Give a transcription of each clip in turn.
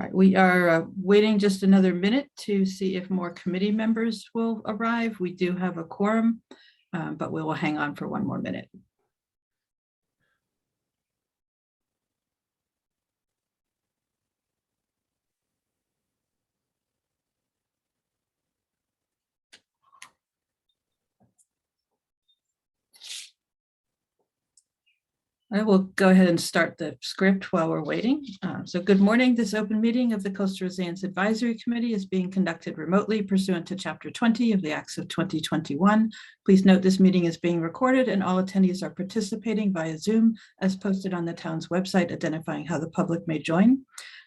right, we are waiting just another minute to see if more committee members will arrive. We do have a quorum, but we will hang on for one more minute. I will go ahead and start the script while we're waiting. So good morning. This open meeting of the Coastal Resilience Advisory Committee is being conducted remotely pursuant to Chapter 20 of the Acts of 2021. Please note this meeting is being recorded and all attendees are participating via Zoom as posted on the town's website identifying how the public may join.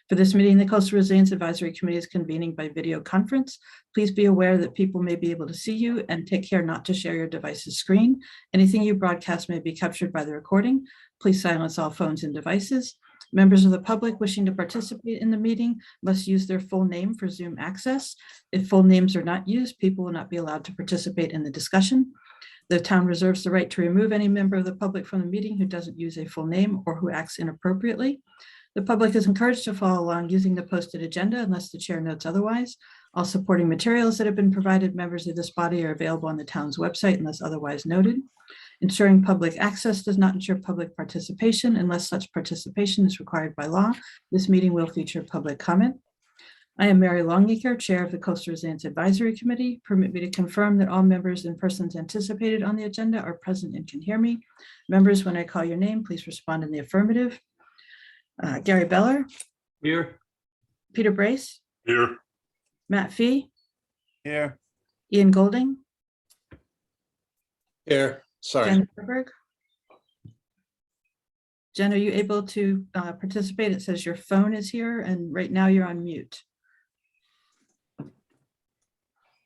For this meeting, the Coastal Resilience Advisory Committee is convening by video conference. Please be aware that people may be able to see you and take care not to share your device's screen. Anything you broadcast may be captured by the recording. Please silence all phones and devices. Members of the public wishing to participate in the meeting must use their full name for Zoom access. If full names are not used, people will not be allowed to participate in the discussion. The town reserves the right to remove any member of the public from the meeting who doesn't use a full name or who acts inappropriately. The public is encouraged to follow along using the posted agenda unless the chair notes otherwise. All supporting materials that have been provided members of this body are available on the town's website unless otherwise noted. Ensuring public access does not ensure public participation unless such participation is required by law. This meeting will feature public comment. I am Mary Longacre, Chair of the Coastal Resilience Advisory Committee. Permit me to confirm that all members and persons anticipated on the agenda are present and can hear me. Members, when I call your name, please respond in the affirmative. Gary Beller. Here. Peter Brace. Here. Matt Fee. Here. Ian Golding. Here. Sorry. Jen Herberg. Jen, are you able to participate? It says your phone is here and right now you're on mute.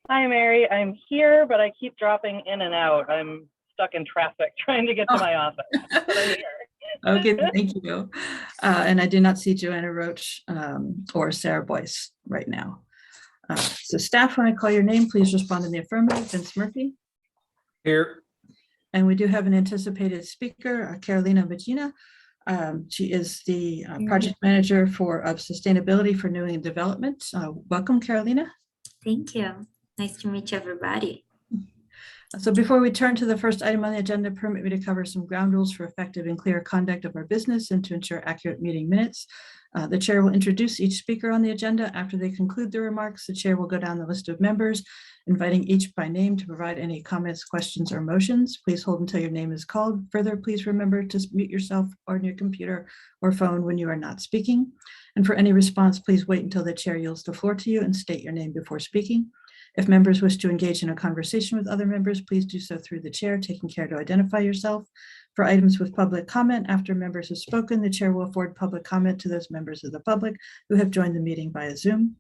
Hi, Mary. I'm here, but I keep dropping in and out. I'm stuck in traffic trying to get to my office. But I'm here. Okay, thank you. And I do not see Joanna Roach or Sarah Boyce right now. So staff, when I call your name, please respond in the affirmative. Vince Murphy. Here. And we do have an anticipated speaker, Carolina Magina. She is the project manager of sustainability for New England Development. Welcome, Carolina. Thank you. Nice to meet you, everybody. So before we turn to the first item on the agenda, permit me to cover some ground rules for effective and clear conduct of our business and to ensure accurate meeting minutes. The chair will introduce each speaker on the agenda. After they conclude their remarks, the chair will go down the list of members, inviting each by name to provide any comments, questions, or motions. Please hold until your name is called. Further, please remember to mute yourself on your computer or phone when you are not speaking. And for any response, please wait until the chair yields the floor to you and state your name before speaking. If members wish to engage in a conversation with other members, please do so through the chair, taking care to identify yourself. For items with public comment, after members have spoken, the chair will afford public comment to those members of the public who have joined the meeting via Zoom.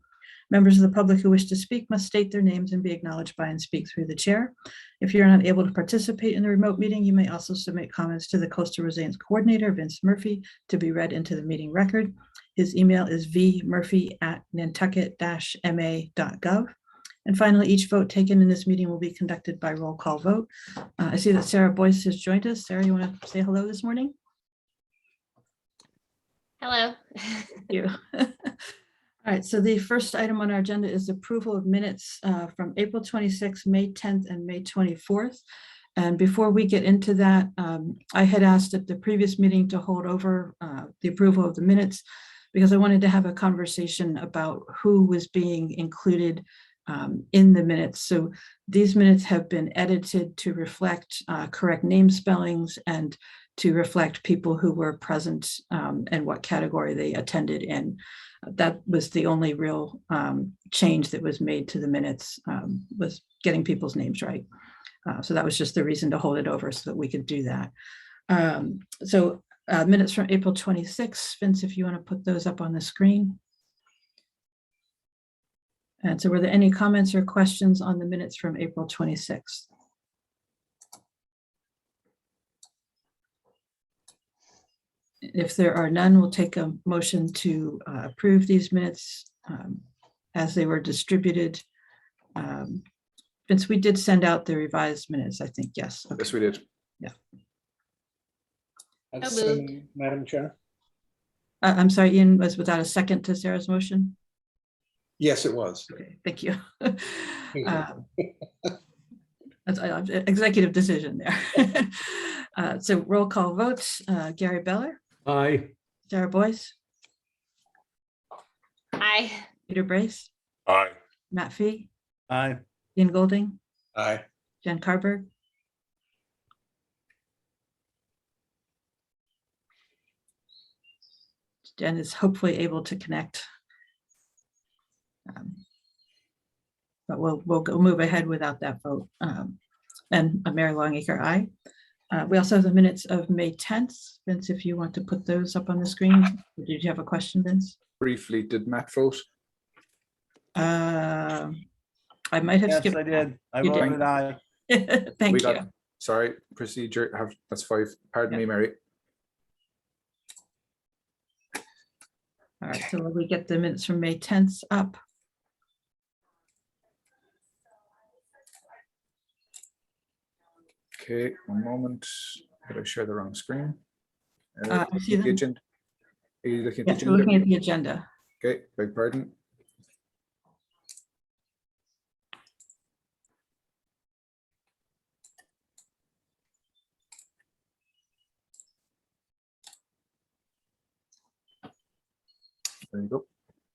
Members of the public who wish to speak must state their names and be acknowledged by and speak through the chair. If you're not able to participate in the remote meeting, you may also submit comments to the Coastal Resilience Coordinator, Vince Murphy, to be read into the meeting record. His email is vmurphy@nantucket-ma.gov. And finally, each vote taken in this meeting will be conducted by roll call vote. I see that Sarah Boyce has joined us. Sarah, you want to say hello this morning? Hello. Thank you. All right, so the first item on our agenda is approval of minutes from April 26th, May 10th, and May 24th. And before we get into that, I had asked at the previous meeting to hold over the approval of the minutes because I wanted to have a conversation about who was being included in the minutes. So these minutes have been edited to reflect correct name spellings and to reflect people who were present and what category they attended in. That was the only real change that was made to the minutes, was getting people's names right. So that was just the reason to hold it over so that we could do that. So minutes from April 26th, Vince, if you want to put those up on the screen. And so were there any comments or questions on the minutes from April 26th? If there are none, we'll take a motion to approve these minutes as they were distributed. Vince, we did send out the revised minutes, I think, yes. Okay. Yes, we did. Yeah. So moved. Madam Chair. I'm sorry, Ian was without a second to Sarah's motion. Yes, it was. Okay, thank you. That's executive decision there. So roll call votes, Gary Beller, Aye. Sarah Boyce, Aye. Peter Brace, Aye. Matt Fee, Aye. Ian Golding, Aye. Jen Carberg. Jen is hopefully able to connect. But we'll go move ahead without that vote. And Mary Longacre, aye. We also have the minutes of May 10th. Vince, if you want to put those up on the screen. Did you have a question, Vince? Briefly, did Matt vote? I might have Yes, skipped. I did. I You did. voted aye. that. Thank We you. got- Sorry, procedure, that's 5. Pardon me, Mary. All right, so we get the minutes from May 10th up. Okay, one moment. Did I share the wrong screen? I see the them. agenda. Are you looking at Yes, the we're looking agenda? at the agenda. Okay, beg pardon. There you go.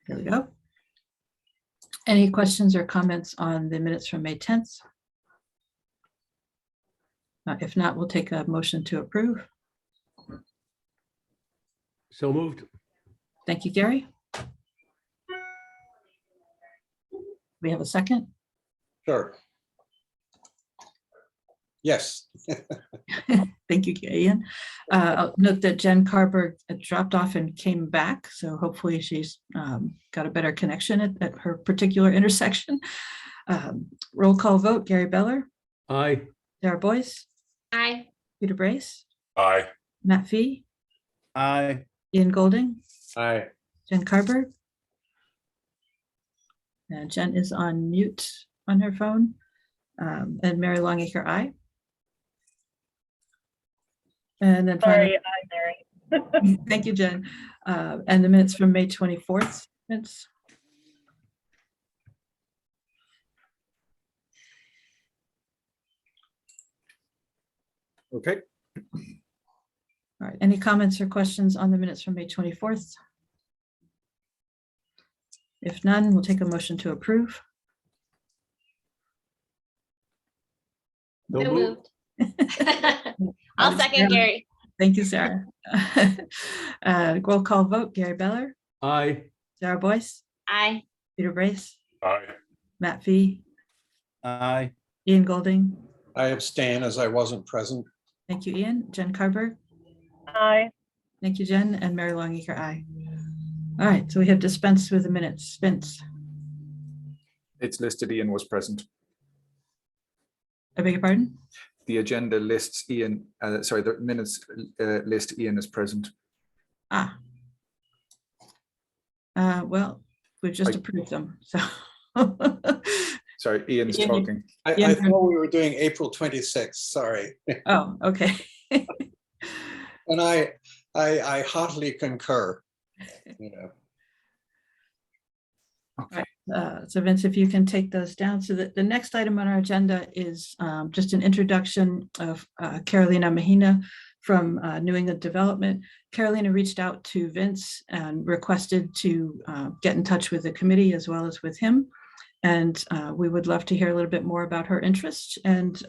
There we go. Any questions or comments on the minutes from May 10th? If not, we'll take a motion to approve. So moved. Thank you, Gary. We have a second. Sure. Yes. Thank you, Ian. I'll note that Jen Carberg dropped off and came back, so hopefully she's got a better connection at her particular intersection. Roll call vote, Gary Beller, Aye. Sarah Boyce, Aye. Peter Brace, Aye. Matt Fee, Aye. Ian Golding, Aye. Jen Carberg. And Jen is on mute on her phone. And Mary Longacre, aye. And then finally, Sorry, aye, Mary. thank you, Jen. And the minutes from May 24th. Vince? Okay, All right, any comments or questions on the minutes from May 24th? If none, we'll take a motion to approve. So So moved. moved. I'll second Gary. Thank you, Sarah. Roll call vote, Gary Beller, Aye. Sarah Boyce, Aye. Peter Brace, Aye. Matt Fee, Aye. Ian Golding. I abstain as I wasn't present. Thank you, Ian. Jen Carberg. Aye. Thank you, Jen, and Mary Longacre, aye. All right, so we have dispensed with the minutes. Vince, it's listed Ian was present. I beg your pardon? The agenda lists Ian, sorry, the minutes list Ian as present. Ah. Well, we've just approved them, so. Sorry, Ian's Ian, talking. I Yeah. thought we were doing April 26th, sorry. Oh, okay. And I heartily concur, you know. So Vince, if you can take those down. So the next item on our agenda is just an introduction of Carolina Mahina from New England Development. Carolina reached out to Vince and requested to get in touch with the committee as well as with him. And we would love to hear a little bit more about her interests. And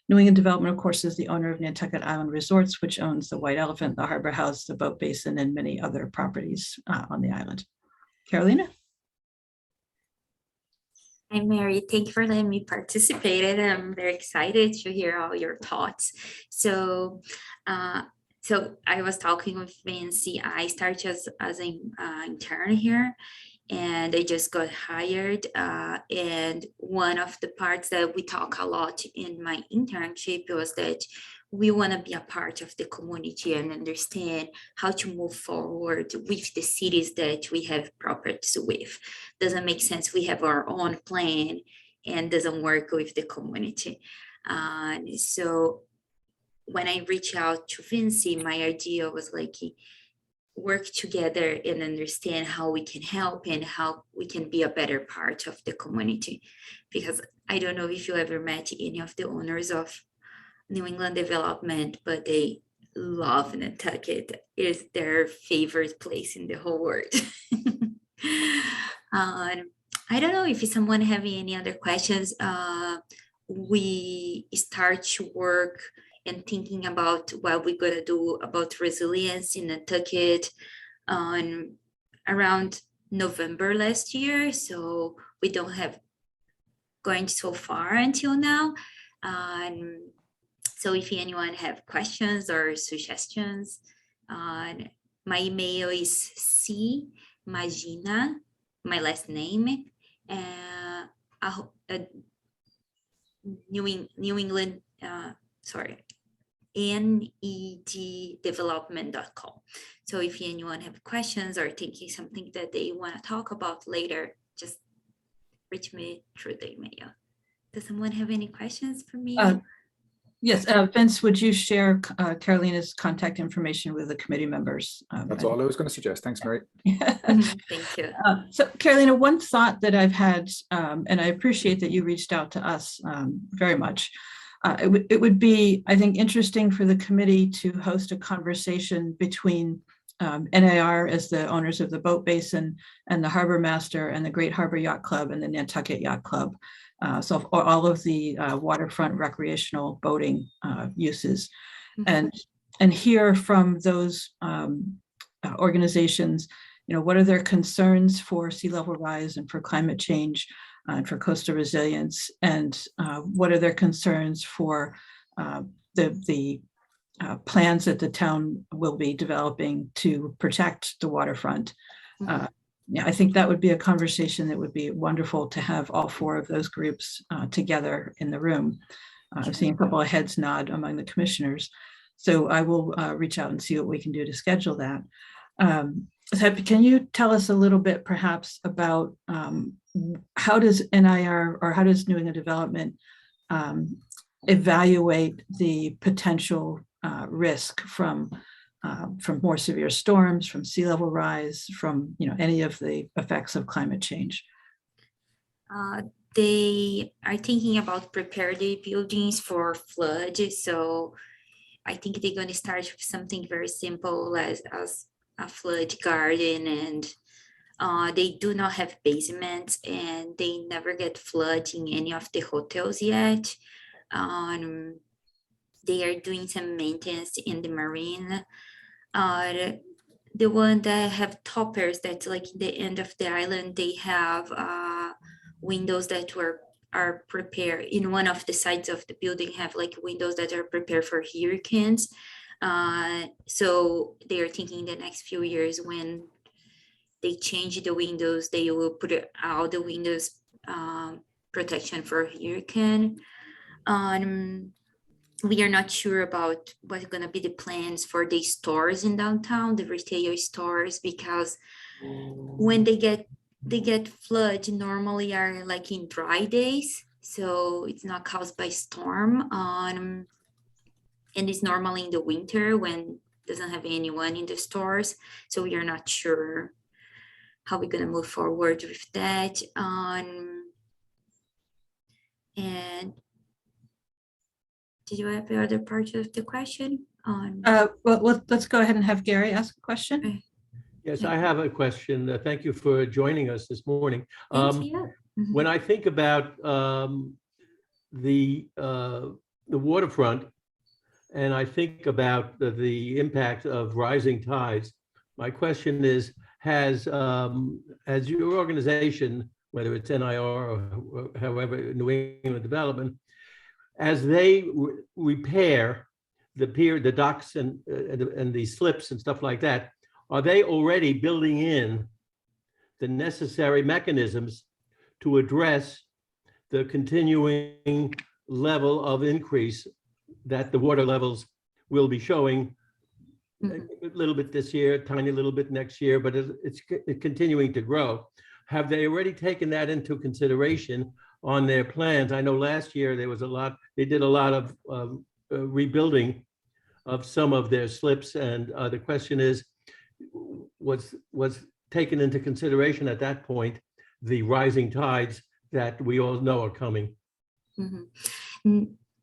New England Development, of course, is the owner of Nantucket Island Resorts, which owns the White Elephant, the Harbor House, the Boat Basin, and many other properties on the island. Carolina? Hi, Mary. Thank you for letting me participate. I'm very excited to hear all your thoughts. So I was talking with Vinci. I started as an intern here, and I just got hired. And one of the parts that we talk a lot in my internship was that we want to be a part of the community and understand how to move forward with the cities that we have properties with. Doesn't make sense. We have our own plan and doesn't work with the community. So when I reached out to Vinci, my idea was like, work together and understand how we can help and how we can be a better part of the community. Because I don't know if you ever met any of the owners of New England Development, but they love Nantucket. It is their favorite place in the whole world. I don't know if someone having any other questions. We start to work and thinking about what we're gonna do about resilience in Nantucket around November last year. So we don't have going so far until now. So if anyone have questions or suggestions, my email is cmagina, my last name, New England, neddevelopment.com. So if anyone have questions or thinking something that they want to talk about later, just reach me through the email. Does someone have any questions for me? Yes, Vince, would you share Carolina's contact information with the committee members? That's all I was going to suggest. Thanks, Mary. Thank you. So Carolina, one thought that I've had, and I appreciate that you reached out to us very much. It would be, I think, interesting for the committee to host a conversation between NAR as the owners of the boat basin and the harbor master and the Great Harbor Yacht Club and the Nantucket Yacht Club. So all of the waterfront recreational boating uses, and hear from those organizations, what are their concerns for sea level rise and for climate change and for coastal resilience, and what are their concerns for the plans that the town will be developing to protect the waterfront. Yeah, I think that would be a conversation that would be wonderful to have all four of those groups together in the room. I've seen a couple of heads nod among the commissioners. So I will reach out and see what we can do to schedule that. So can you tell us a little bit perhaps about how does NIR or how does New England Development evaluate the potential risk from more severe storms, from sea level rise, from any of the effects of climate change? They are thinking about prepare the buildings for flood. So I think they're going to start with something very simple as a flood garden, and they do not have basements and they never get flood in any of the hotels yet. They are doing some maintenance in the marine. The one that have toppers, that's like in the end of the island, they have windows that are prepared in one of the sides of the building, have like windows that are prepared for hurricanes. So they are thinking the next few years when they change the windows, they will put all the windows protection for hurricane. We are not sure about what's going to be the plans for the stores in downtown, the retail stores, because when they get flood, normally are like in dry days, so it's not caused by storm. And it's normally in the winter when doesn't have anyone in the stores, so we are not sure how we're going to move forward with that. And did you have the other part of the question? Well, let's go ahead and have Gary ask a question. Yes, I have a question. Thank you for joining us this morning. Thank you. When I think about the waterfront, and I think about the impact of rising tides, my question is, has your organization, whether it's NIR or however, New England Development, as they repair the pier, the docks and the slips and stuff like that, are they already building in the necessary mechanisms to address the continuing level of increase that the water levels will be showing a little bit this year, a tiny little bit next year, but it's continuing to grow? Have they already taken that into consideration on their plans? I know last year they did a lot of rebuilding of some of their slips, and the question is, was taken into consideration at that point, the rising tides that we all know are coming?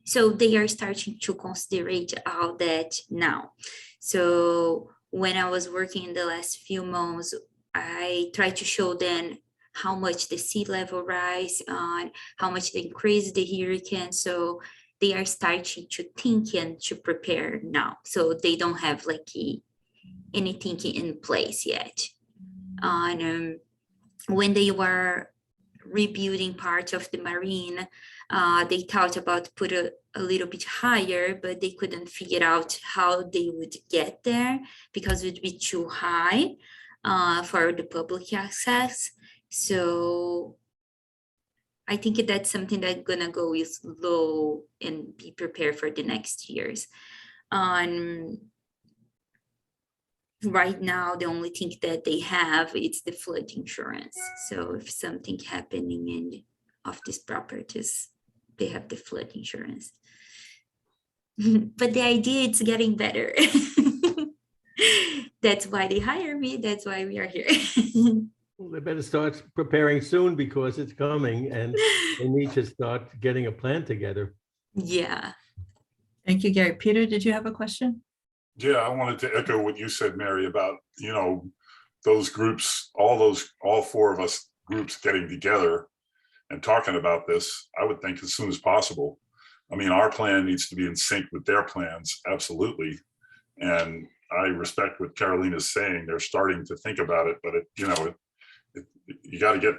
So they are starting to consider all that now. So when I was working in the last few months, I tried to show them how much the sea level rise on, how much they increase the hurricane. So they are starting to think and to prepare now. So they don't have like anything in place yet. When they were rebuilding part of the marine, they thought about put a little bit higher, but they couldn't figure out how they would get there because it would be too high for the public access. So I think that's something that's gonna go slow and be prepared for the next years. Right now, the only thing that they have is the flood insurance. So if something happening in of these properties, they have the flood insurance. But the idea is getting better. That's why they hire me. That's why we are here. Well, they better start preparing soon because it's coming and they need to start getting a plan together. Yeah. Thank you, Gary. Peter, did you have a question? Yeah, I wanted to echo what you said, Mary, about, you know, those groups, all four of us groups getting together and talking about this, I would think as soon as possible. I mean, our plan needs to be in sync with their plans, absolutely. And I respect what Carolina's saying. They're starting to think about it, but you got to get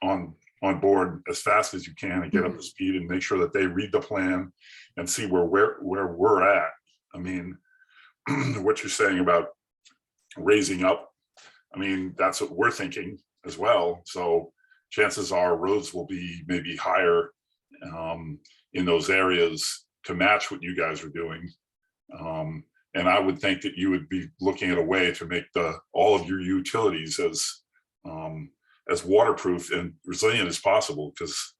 on board as fast as you can and get up to speed and make sure that they read the plan and see where we're at. I mean, what you're saying about raising up, I mean, that's what we're thinking as well. So chances are roads will be maybe higher in those areas to match what you guys are doing. And I would think that you would be looking at a way to make all of your utilities as waterproof and resilient as possible. Because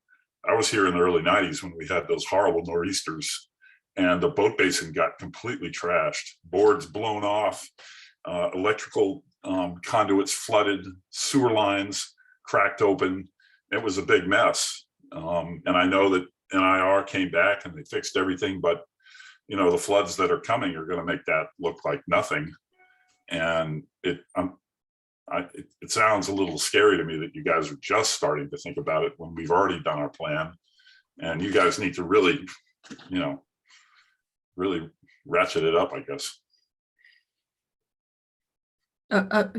I was here in the early 90s when we had those horrible nor'easters and the boat basin got completely trashed, boards blown off, electrical conduits flooded, sewer lines cracked open. It was a big mess. And I know that NIR came back and they fixed everything, but you know, the floods that are coming are going to make that look like nothing. And it sounds a little scary to me that you guys are just starting to think about it when we've already done our plan. And you guys need to really, you know, really ratchet it up, I guess.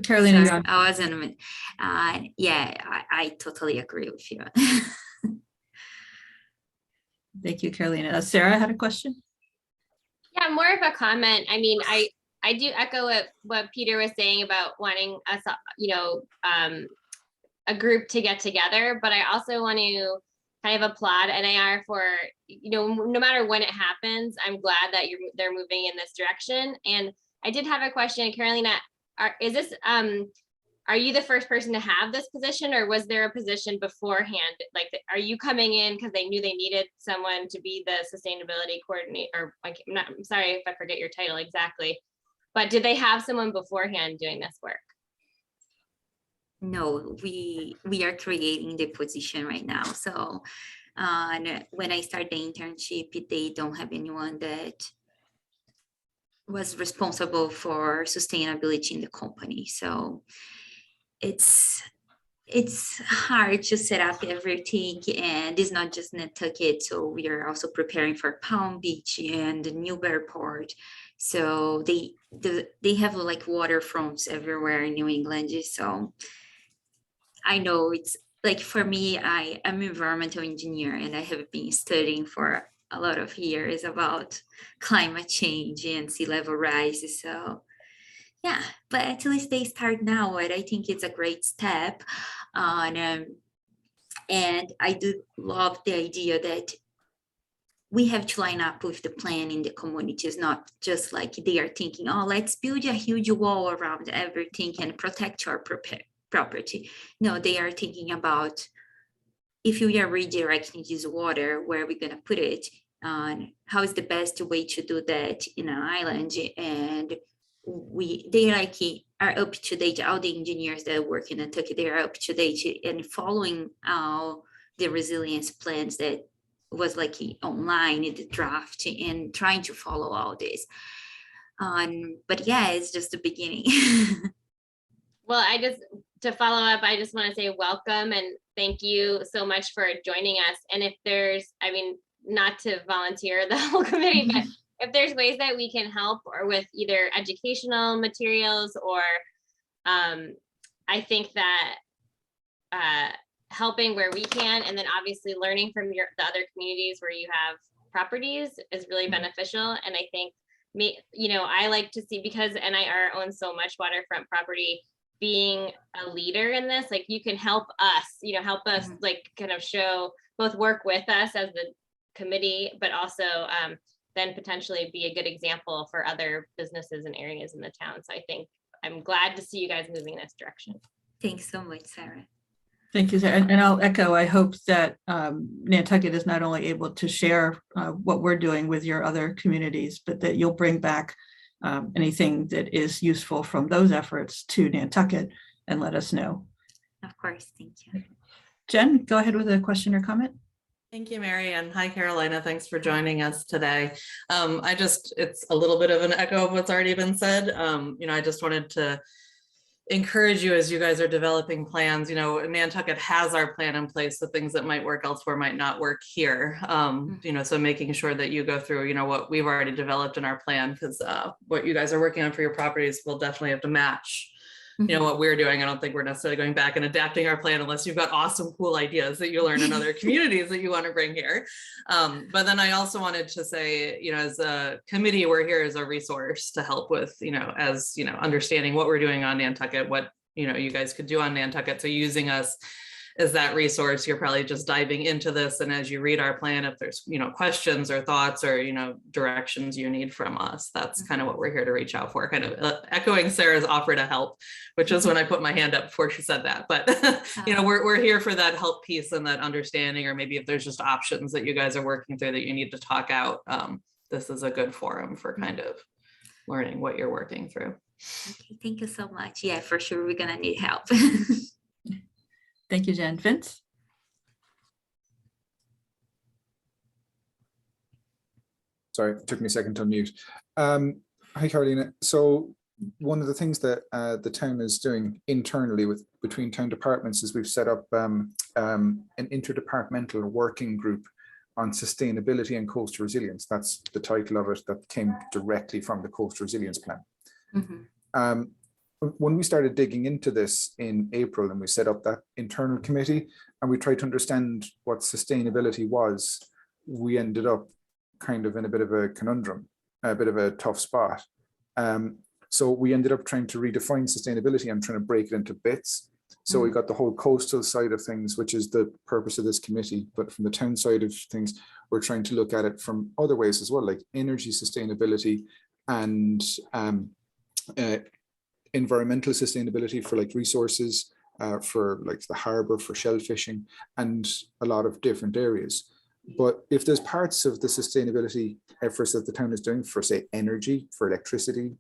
Carolina, Sorry, I wasn't. Yeah, I totally agree with you. thank you, Carolina. Sarah had a question. Yeah, more of a comment. I mean, I do echo what Peter was saying about wanting us, you know, a group to get together, but I also want to kind of applaud NIR for, you know, no matter when it happens, I'm glad that they're moving in this direction. And I did have a question, Carolina, are you the first person to have this position, or was there a position beforehand? Like, are you coming in because they knew they needed someone to be the sustainability coordinator? Or like, I'm sorry if I forget your title exactly, but did they have someone beforehand doing this work? No, we are creating the position right now. So when I start the internship, they don't have anyone that was responsible for sustainability in the company. So it's hard to set up everything, and it's not just Nantucket. So we are also preparing for Palm Beach and Newburyport. So they have like waterfronts everywhere in New England. So I know it's like, for me, I'm an environmental engineer, and I have been studying for a lot of years about climate change and sea level rise. So yeah, but at least they start now, and I think it's a great step. And I do love the idea that we have to line up with the plan in the communities, not just like they are thinking, oh, let's build a huge wall around everything and protect our property. No, they are thinking about, if we are redirecting this water, where are we going to put it? How is the best way to do that in an island? And they like are up to date. All the engineers that work in Nantucket, they are up to date and following all the resilience plans that was like online in the draft and trying to follow all this. But yeah, it's just the beginning. Well, to follow up, I just want to say welcome and thank you so much for joining us. And if there's, I mean, not to volunteer the whole committee, but if there's ways that we can help or with either educational materials or I think that helping where we can, and then obviously learning from the other communities where you have properties is really beneficial. And I think I like to see, because NIR owns so much waterfront property, being a leader in this, like you can help us, like kind of show, both work with us as the committee, but also then potentially be a good example for other businesses and areas in the town. So I think I'm glad to see you guys moving in this direction. Thanks so much, Sarah. Thank you, Sarah. And I'll echo, I hope that Nantucket is not only able to share what we're doing with your other communities, but that you'll bring back anything that is useful from those efforts to Nantucket and let us know. Of course, thank you. Jen, go ahead with a question or comment. Thank you, Mary, and hi, Carolina. Thanks for joining us today. It's a little bit of an echo of what's already been said. I just wanted to encourage you as you guys are developing plans. Nantucket has our plan in place. The things that might work elsewhere might not work here. So making sure that you go through, what we've already developed in our plan, because what you guys are working on for your properties will definitely have to match what we're doing. I don't think we're necessarily going back and adapting our plan unless you've got awesome, cool ideas that you learn in other communities that you want to bring here. But then I also wanted to say, as a committee, we're here as a resource to help with, understanding what we're doing on Nantucket, what, you guys could do on Nantucket. So using us as that resource, you're probably just diving into this. And as you read our plan, if there's, questions or thoughts or, directions you need from us, that's kind of what we're here to reach out for, kind of echoing Sarah's offer to help, which is when I put my hand up before she said that. But, we're here for that help piece and that understanding, or maybe if there's just options that you guys are working through that you need to talk out, this is a good forum for kind of learning what you're working through. Okay, thank you so much. Yeah, for sure, we're gonna need help. Thank you, Jen. Vince? Sorry, it took me a second to unmute. Hi, Carolina. So one of the things that the town is doing internally between town departments is we've set up an interdepartmental working group on sustainability and coastal resilience. That's the title of it, that came directly from the Coastal Resilience Plan. When we started digging into this in April and we set up that internal committee and we tried to understand what sustainability was, we ended up kind of in a bit of a conundrum, a bit of a tough spot. So we ended up trying to redefine sustainability and trying to break it into bits. So we got the whole coastal side of things, which is the purpose of this committee. But from the town side of things, we're trying to look at it from other ways as well, like energy sustainability and environmental sustainability for like resources, for like the harbour, for shellfishing, and a lot of different areas. But if there's parts of the sustainability efforts that the town is doing for, say, energy, for electricity,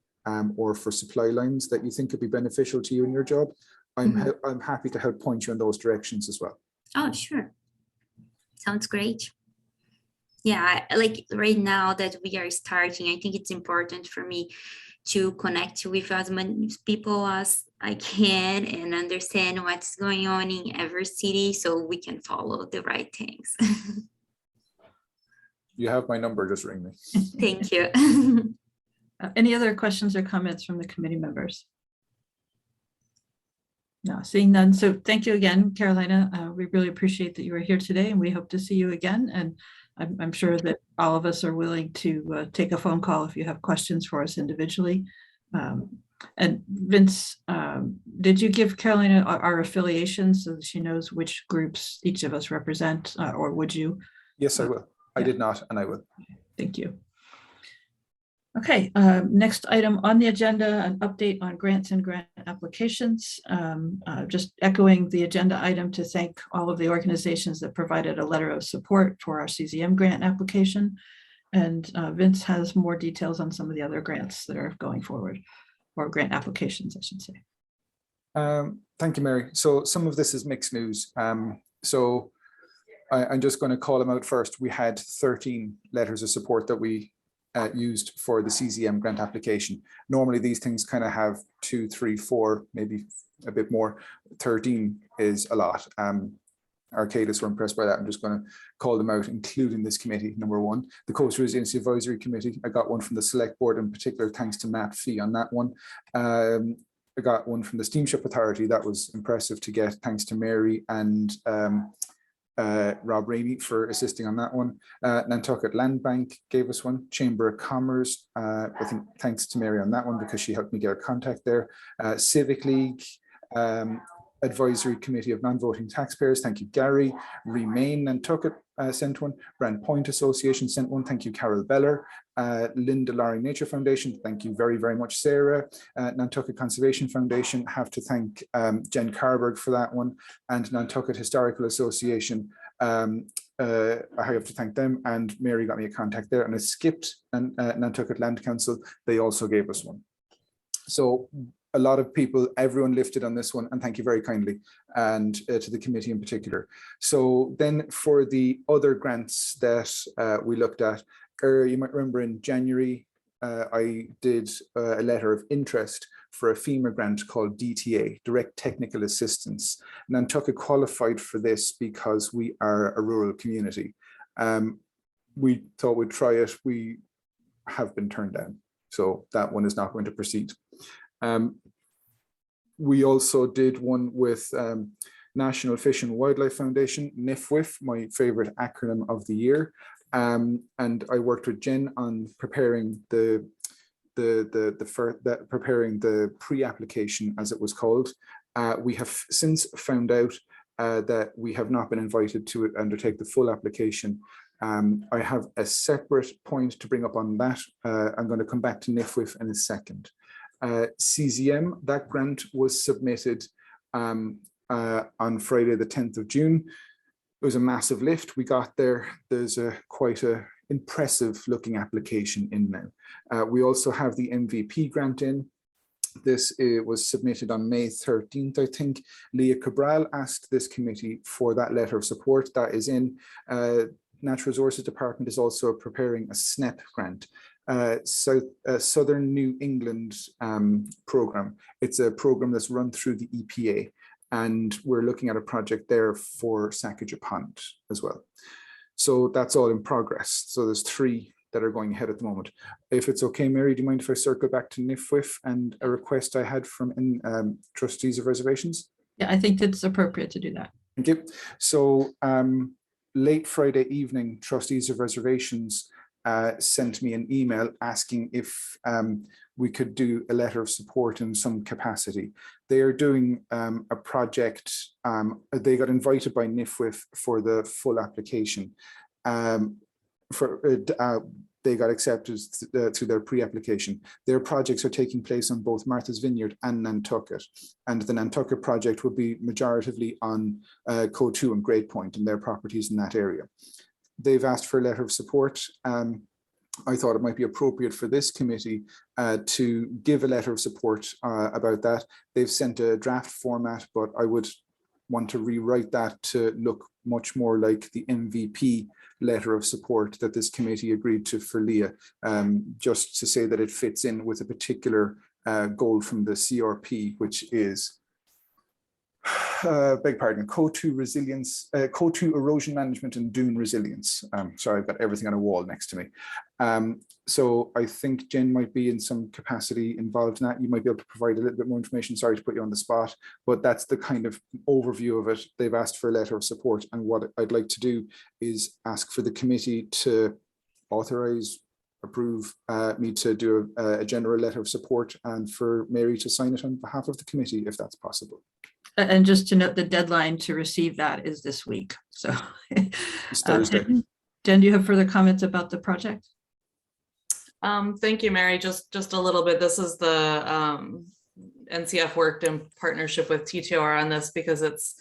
or for supply lines that you think could be beneficial to you in your job, I'm happy to help point you in those directions as well. Oh, sure. Sounds great. Yeah, like right now that we are starting, I think it's important for me to connect with as many people as I can and understand what's going on in every city so we can follow the right things. You have my number, just ring me. Thank you. Any other questions or comments from the committee members? No, seeing none. So thank you again, Carolina. We really appreciate that you were here today and we hope to see you again. And I'm sure that all of us are willing to take a phone call if you have questions for us individually. And Vince, did you give Carolina our affiliations so that she knows which groups each of us represent, or would you? Yes, I will. I did not, and I will. Thank you. Okay, next item on the agenda, an update on grants and grant applications. Just echoing the agenda item to thank all of the organizations that provided a letter of support for our CZM grant application. And Vince has more details on some of the other grants that are going forward. or grant applications, I should say. Thank you, Mary. So some of this is mixed news. So I'm just going to call them out first. We had 13 letters of support that we used for the CZM grant application. Normally these things kind of have 2, 3, 4, maybe a bit more. 13 is a lot. Arcadis were impressed by that. I'm just going to call them out, including this committee. Number 1, the Coastal Resiliency Advisory Committee. I got one from the Select Board in particular, thanks to Matt Fee on that one. I got one from the Steamship Authority. That was impressive to get, thanks to Mary and Rob Rainey for assisting on that one. Nantucket Land Bank gave us one. Chamber of Commerce, I think thanks to Mary on that one because she helped me get a contact there. Civic League, Advisory Committee of Non-Voting Taxpayers, thank you, Gary. Remain Nantucket sent one. Brand Point Association sent one, thank you, Carol Beller. Linda Loring Nature Foundation, thank you very, very much, Sarah. Nantucket Conservation Foundation, have to thank Jen Carberg for that one. And Nantucket Historical Association, I have to thank them, and Mary got me a contact there. And I skipped Nantucket Land Council, they also gave us one. So a lot of people, everyone lifted on this one, and thank you very kindly, and to the committee in particular. So then for the other grants that we looked at, you might remember in January, I did a letter of interest for a FEMA grant called DTA, Direct Technical Assistance. Nantucket qualified for this because we are a rural community. We thought we'd try it. We have been turned down. So that one is not going to proceed. We also did one with National Fish and Wildlife Foundation, NIFWIF, my favorite acronym of the year. And I worked with Jen on preparing preparing the pre-application, as it was called. We have since found out that we have not been invited to undertake the full application. I have a separate point to bring up on that. I'm going to come back to NIFWIF in a second. CZM, that grant was submitted on Friday the 10th of June. It was a massive lift. We got there. There's quite a impressive looking application in now. We also have the MVP grant in. This was submitted on May 13th, I think. Leah Cabral asked this committee for that letter of support. That is in. Natural Resources Department is also preparing a SNEP grant. Southern New England program. It's a program that's run through the EPA, and we're looking at a project there for Sacajapond as well. So that's all in progress. So there's 3 that are going ahead at the moment. If it's okay, Mary, do you mind if I circle back to NIFWIF and a request I had from trustees of reservations? Yeah, I think it's appropriate to do that. Thank you. So late Friday evening, trustees of reservations sent me an email asking if we could do a letter of support in some capacity. They are doing a project. They got invited by NIFWIF for the full application. They got accepted through their pre-application. Their projects are taking place on both Martha's Vineyard and Nantucket. And the Nantucket project will be majoritively on Code 2 and Great Point and their properties in that area. They've asked for a letter of support. I thought it might be appropriate for this committee to give a letter of support about that. They've sent a draft format, but I would want to rewrite that to look much more like the MVP letter of support that this committee agreed to for Leah, just to say that it fits in with a particular goal from the CRP, which is beg pardon, Code 2 resilience, Code 2 erosion management and dune resilience. Sorry, I've got everything on a wall next to me. So I think Jen might be in some capacity involved in that. You might be able to provide a little bit more information. Sorry to put you on the spot, but that's the kind of overview of it. They've asked for a letter of support, and what I'd like to do is ask for the committee to authorize, approve me to do a general letter of support, and for Mary to sign it on behalf of the committee, if that's possible. And just to note, the deadline to receive that is this week. So It's Thursday. Jen, do you have further comments about the project? Thank you, Mary. Just a little bit. This is the NCF worked in partnership with TTR on this because it's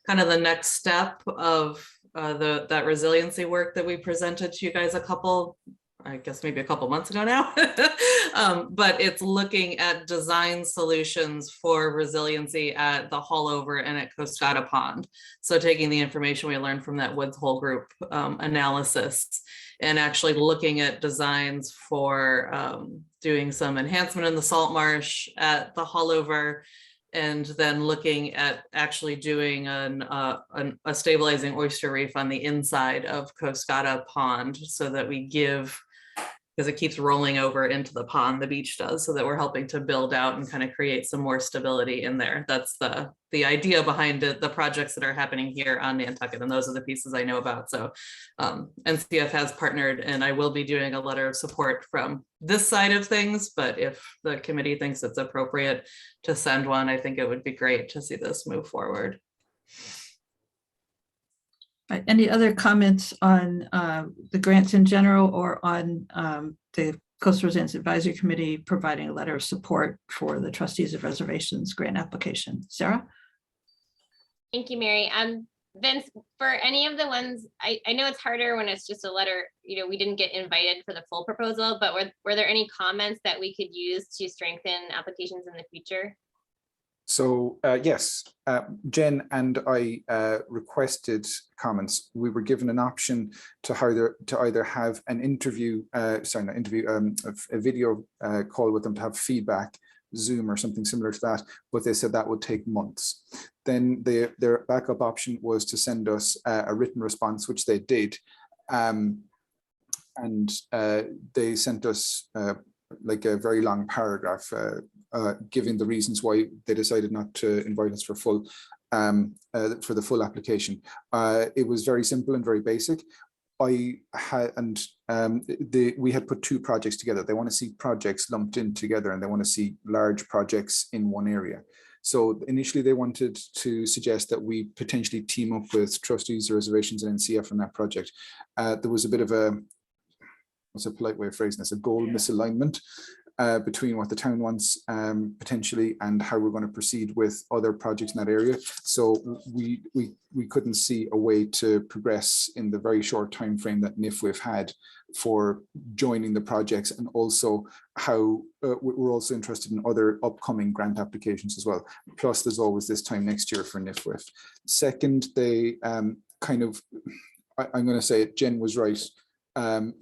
kind of the next step of that resiliency work that we presented to you guys a couple I guess maybe a couple months ago now. But it's looking at design solutions for resiliency at the Haulover and at Coscata Pond. So taking the information we learned from that Woods Hole group analysis and actually looking at designs for doing some enhancement in the salt marsh at the Haulover, and then looking at actually doing a stabilizing oyster reef on the inside of Coscata Pond, so that we give, because it keeps rolling over into the pond, the beach does, so that we're helping to build out and kind of create some more stability in there. That's the idea behind it, the projects that are happening here on Nantucket, and those are the pieces I know about. So NCF has partnered, and I will be doing a letter of support from this side of things, but if the committee thinks it's appropriate to send one, I think it would be great to see this move forward. Right. Any other comments on the grants in general, or on the Coastal Resilience Advisory Committee providing a letter of support for the Trustees of Reservations grant application? Sarah? Thank you, Mary. Vince, for any of the ones, I know it's harder when it's just a letter, we didn't get invited for the full proposal, but were there any comments that we could use to strengthen applications in the future? So yes, Jen and I requested comments. We were given an option to either have an interview, a video call with them to have feedback, Zoom or something similar to that, but they said that would take months. Then their backup option was to send us a written response, which they did, and they sent us like a very long paragraph giving the reasons why they decided not to invite us for the full application. It was very simple and very basic. We had put two projects together. They want to see projects lumped in together, and they want to see large projects in one area. So initially they wanted to suggest that we potentially team up with Trustees of Reservations and NCF on that project. There was a bit of what's a polite way of phrasing this, a goal misalignment between what the town wants potentially and how we're going to proceed with other projects in that area. So we couldn't see a way to progress in the very short time frame that NIFWIF had for joining the projects, and also how we're also interested in other upcoming grant applications as well. Plus there's always this time next year for NIFWIF. Second, they I'm going to say it, Jen was right.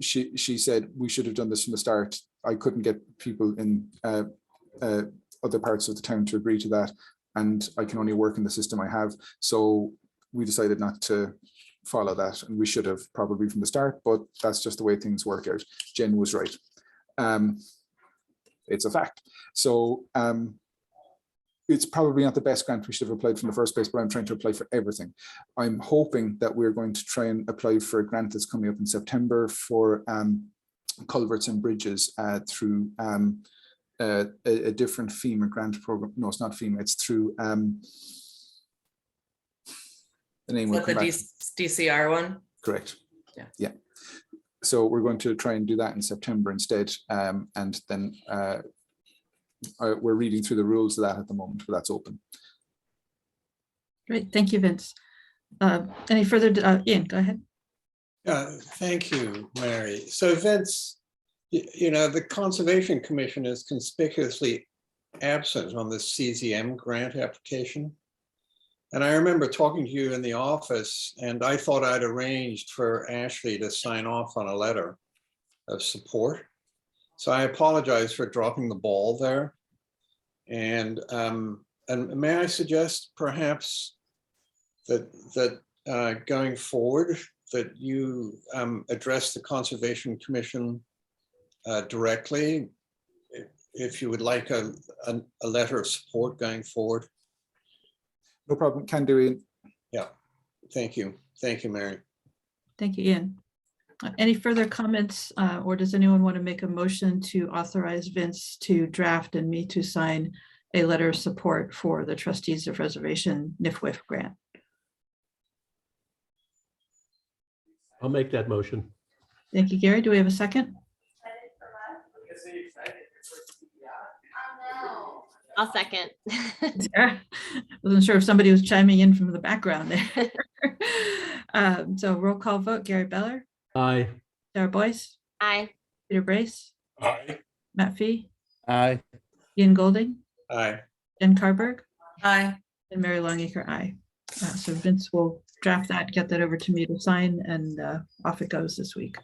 She said we should have done this from the start. I couldn't get people in other parts of the town to agree to that, and I can only work in the system I have. So we decided not to follow that, and we should have probably from the start, but that's just the way things work out. Jen was right. It's a fact. So it's probably not the best grant we should have applied from the first place, but I'm trying to apply for everything. I'm hoping that we're going to try and apply for a grant that's coming up in September for culverts and bridges through a different FEMA grant program. No, it's not FEMA, it's through the name will come back. DCR one? Correct. Yeah. So we're going to try and do that in September instead, and then we're reading through the rules of that at the moment, but that's open. Great, thank you, Vince. Any further, Ian, go ahead. Thank you, Mary. So Vince, the Conservation Commission is conspicuously absent on the CZM grant application. And I remember talking to you in the office, and I thought I'd arranged for Ashley to sign off on a letter of support. So I apologize for dropping the ball there. And may I suggest perhaps that going forward, that you address the Conservation Commission directly, if you would like a letter of support going forward. No problem, can do, Ian. Yeah, thank you. Thank you, Mary. Thank you, Ian. Any further comments, or does anyone want to make a motion to authorize Vince to draft and me to sign a letter of support for the Trustees of Reservation NIFWIF grant? I'll make that motion. Thank you, Gary. Do we have a second? I'll second. Sarah? Wasn't sure if somebody was chiming in from the background there. So roll call vote, Gary Beller, Aye. Sarah Boyce, Aye. Peter Brace, Aye. Matt Fee, Aye. Ian Golding, Aye. Jen Carberg, Aye. and Mary Longacre, aye. So Vince will draft that, get that over to me to sign, and off it goes this week.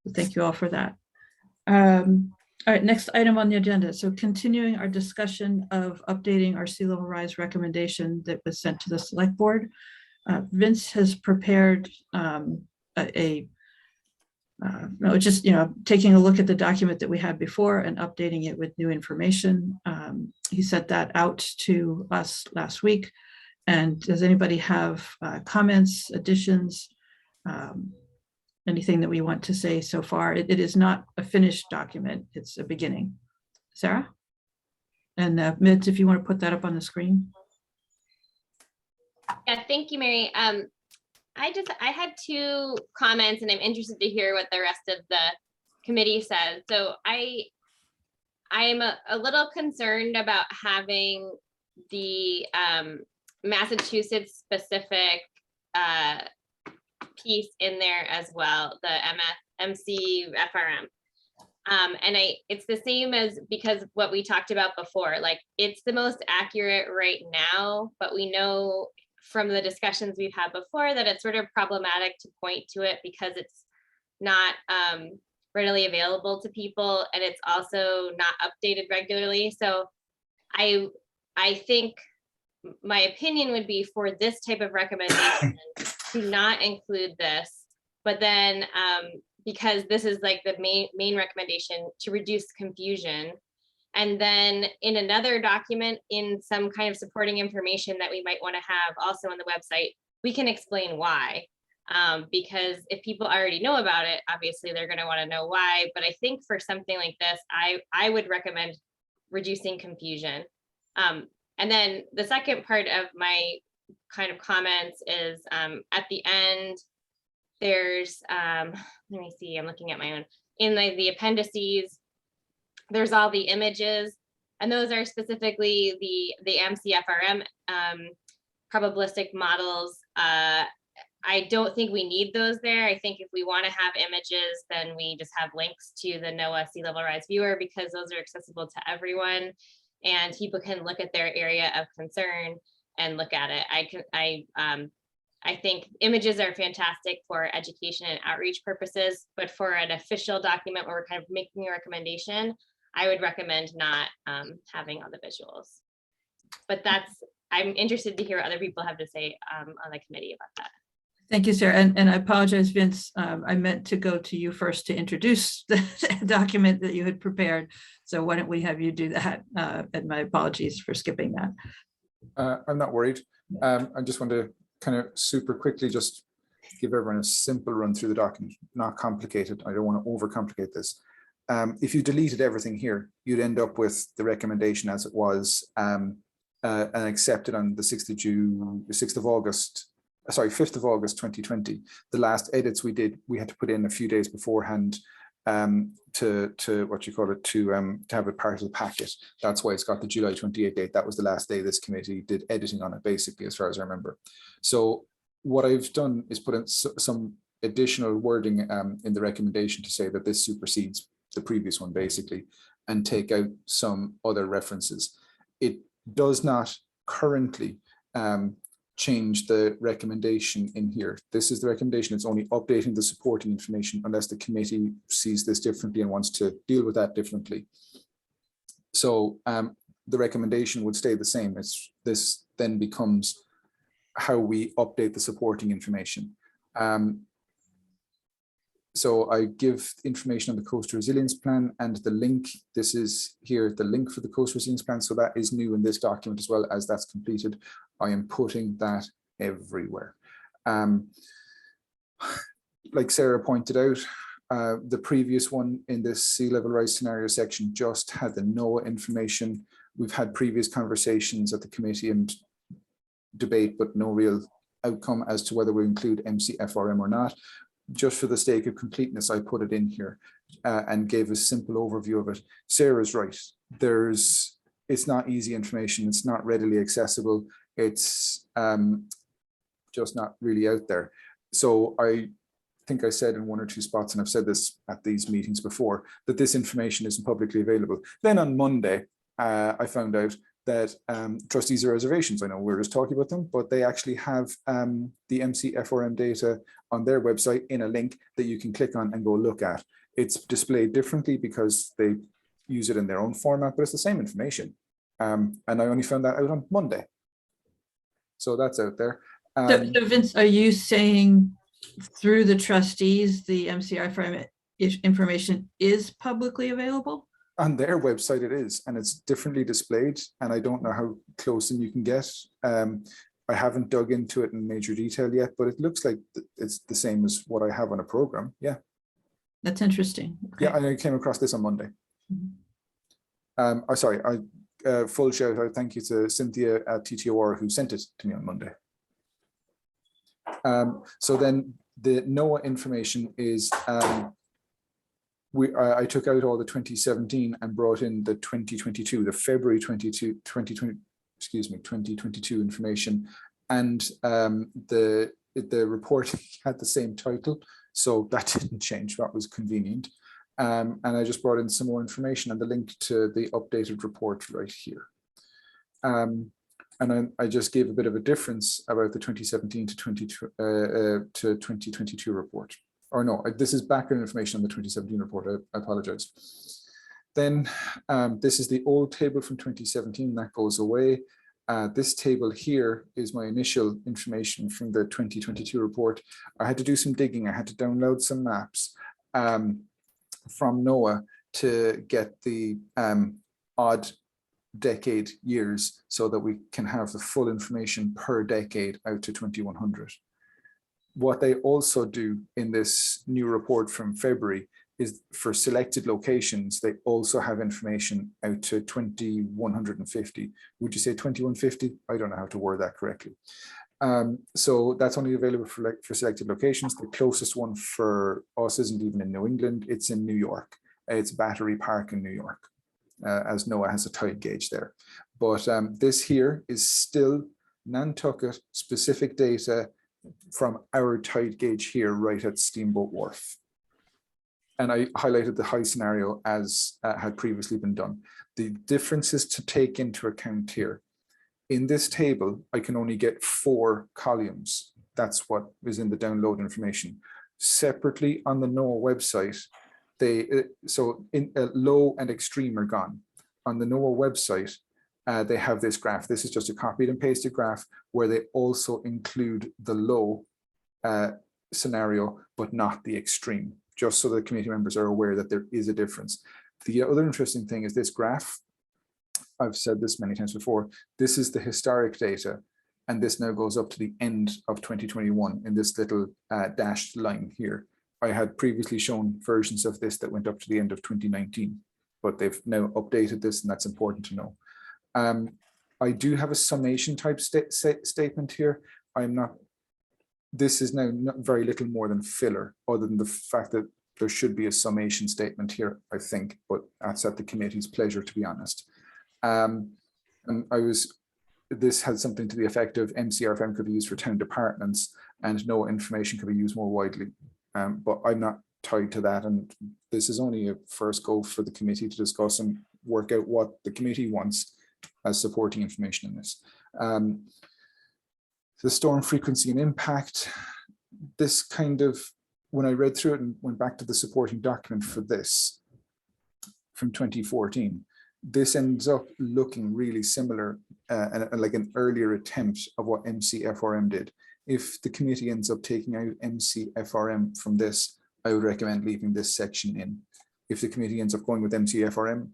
So thank you all for that. All right, next item on the agenda. So continuing our discussion of updating our sea level rise recommendation that was sent to the select board. Vince has prepared just, taking a look at the document that we had before and updating it with new information. He sent that out to us last week. And does anybody have comments, additions, anything that we want to say so far? It is not a finished document. It's a beginning. Sarah? And Mitch, if you want to put that up on the screen. Yeah, thank you, Mary. I had two comments and I'm interested to hear what the rest of the committee says. So I'm a little concerned about having the Massachusetts specific piece in there as well, the MCFRM. And it's the same as, because what we talked about before, like it's the most accurate right now, but we know from the discussions we've had before that it's sort of problematic to point to it because it's not readily available to people and it's also not updated regularly. So I think my opinion would be for this type of recommendation to not include this, but then because this is like the main recommendation, to reduce confusion. And then in another document, in some kind of supporting information that we might want to have also on the website, we can explain why. Because if people already know about it, obviously they're going to want to know why. But I think for something like this, I would recommend reducing confusion. And then the second part of my kind of comments is at the end, there's, let me see, I'm looking at my own, in the appendices, there's all the images, and those are specifically the MCFRM probabilistic models. I don't think we need those there. I think if we want to have images, then we just have links to the NOAA Sea Level Rise Viewer, because those are accessible to everyone and people can look at their area of concern and look at it. I think images are fantastic for education and outreach purposes, but for an official document where we're kind of making a recommendation, I would recommend not having all the visuals. But I'm interested to hear what other people have to say on the committee about that. Thank you, Sarah. And I apologize, Vince. I meant to go to you first to introduce the document that you had prepared. So why don't we have you do that? And my apologies for skipping that. I'm not worried. I just want to kind of super quickly just give everyone a simple run through the document, not complicated. I don't want to overcomplicate this. If you deleted everything here, you'd end up with the recommendation as it was and accepted on the 5th of August 2020. The last edits we did, we had to put in a few days beforehand to have it part of the packet. That's why it's got the July 28th date. That was the last day this committee did editing on it, basically, as far as I remember. So what I've done is put in some additional wording in the recommendation to say that this supersedes the previous one, basically, and take out some other references. It does not currently change the recommendation in here. This is the recommendation. It's only updating the supporting information unless the committee sees this differently and wants to deal with that differently. So the recommendation would stay the same. This then becomes how we update the supporting information. So I give information on the Coastal Resilience Plan and the link. This is here, the link for the Coastal Resilience Plan. So that is new in this document as well. As that's completed, I am putting that everywhere. Like Sarah pointed out, the previous one in this sea level rise scenario section just had the NOAA information. We've had previous conversations at the committee and debate, but no real outcome as to whether we include MCFRM or not. Just for the sake of completeness, I put it in here and gave a simple overview of it. Sarah's right. It's not easy information. It's not readily accessible. It's just not really out there. So I think I said in one or two spots, and I've said this at these meetings before, that this information isn't publicly available. Then on Monday, I found out that trustees of reservations, I know we're just talking about them, but they actually have the MCFRM data on their website in a link that you can click on and go look at. It's displayed differently because they use it in their own format, but it's the same information. And I only found that out on Monday. So that's out there. So Vince, are you saying through the trustees, the MCFRM information is publicly available? On their website it is, and it's differently displayed, and I don't know how close in you can get. I haven't dug into it in major detail yet, but it looks like it's the same as what I have on a program. Yeah. That's interesting. Okay. Yeah, I came across this on Monday. Full shout out, thank you to Cynthia at TTOR who sent it to me on Monday. So then the NOAA information is, I took out all the 2017 and brought in the 2022, the February 2022 information, and the report had the same title, so that didn't change. That was convenient. And I just brought in some more information and the link to the updated report right here. And I just gave a bit of a difference about the 2017 to 2022 report. Or no, this is background information on the 2017 report. I apologize. Then this is the old table from 2017 that goes away. This table here is my initial information from the 2022 report. I had to do some digging. I had to download some maps from NOAA to get the odd decade years so that we can have the full information per decade out to 2100. What they also do in this new report from February is for selected locations, they also have information out to 2150. Would you say 2150? I don't know how to word that correctly. So that's only available for selected locations. The closest one for us isn't even in New England, it's in New York. It's Battery Park in New York, as NOAA has a tide gauge there. But this here is still Nantucket specific data from our tide gauge here right at Steamboat Wharf. And I highlighted the high scenario as had previously been done. The differences to take into account here. In this table, I can only get 4 columns. That's what is in the download information. Separately on the NOAA website, low and extreme are gone. On the NOAA website, they have this graph. This is just a copied and pasted graph where they also include the low scenario, but not the extreme, just so the committee members are aware that there is a difference. The other interesting thing is this graph. I've said this many times before. This is the historic data, and this now goes up to the end of 2021 in this little dashed line here. I had previously shown versions of this that went up to the end of 2019, but they've now updated this, and that's important to know. I do have a summation type statement here. This is now not very little more than filler, other than the fact that there should be a summation statement here, I think, but that's at the committee's pleasure, to be honest. And this had something to the effect of MCFRM could be used for town departments and no information could be used more widely. But I'm not tied to that. And this is only a first go for the committee to discuss and work out what the committee wants as supporting information in this. The storm frequency and impact, this kind of, when I read through it and went back to the supporting document for this from 2014, this ends up looking really similar, like an earlier attempt of what MCFRM did. If the committee ends up taking out MCFRM from this, I would recommend leaving this section in. If the committee ends up going with MCFRM,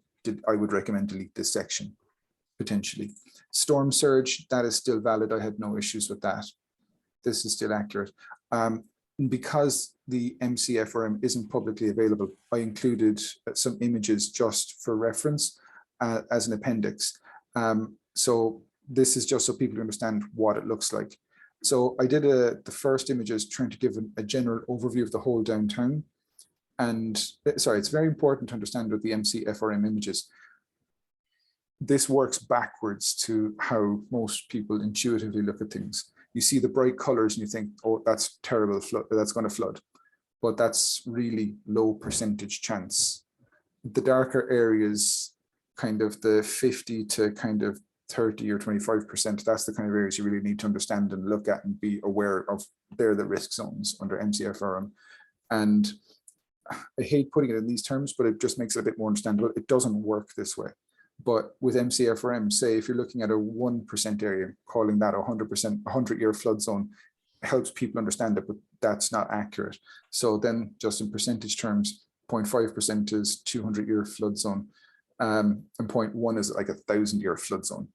I would recommend delete this section, potentially. Storm surge, that is still valid. I had no issues with that. This is still accurate. Because the MCFRM isn't publicly available, I included some images just for reference as an appendix. So this is just so people understand what it looks like. So I did the first images trying to give a general overview of the whole downtown. And sorry, it's very important to understand with the MCFRM images. This works backwards to how most people intuitively look at things. You see the bright colors and you think, oh, that's terrible, that's going to flood. but that's really low percentage chance. The darker areas, kind of the 50 to kind of 30 or 25%, that's the kind of areas you really need to understand and look at and be aware of. They're the risk zones under MCFRM. And I hate putting it in these terms, but it just makes it a bit more understandable. It doesn't work this way. But with MCFRM, say if you're looking at a 1% area, calling that 100%, 100-year flood zone, helps people understand it, but that's not accurate. So then just in percentage terms, 0.5% is 200-year flood zone, and 0.1 is like a 1,000-year flood zone.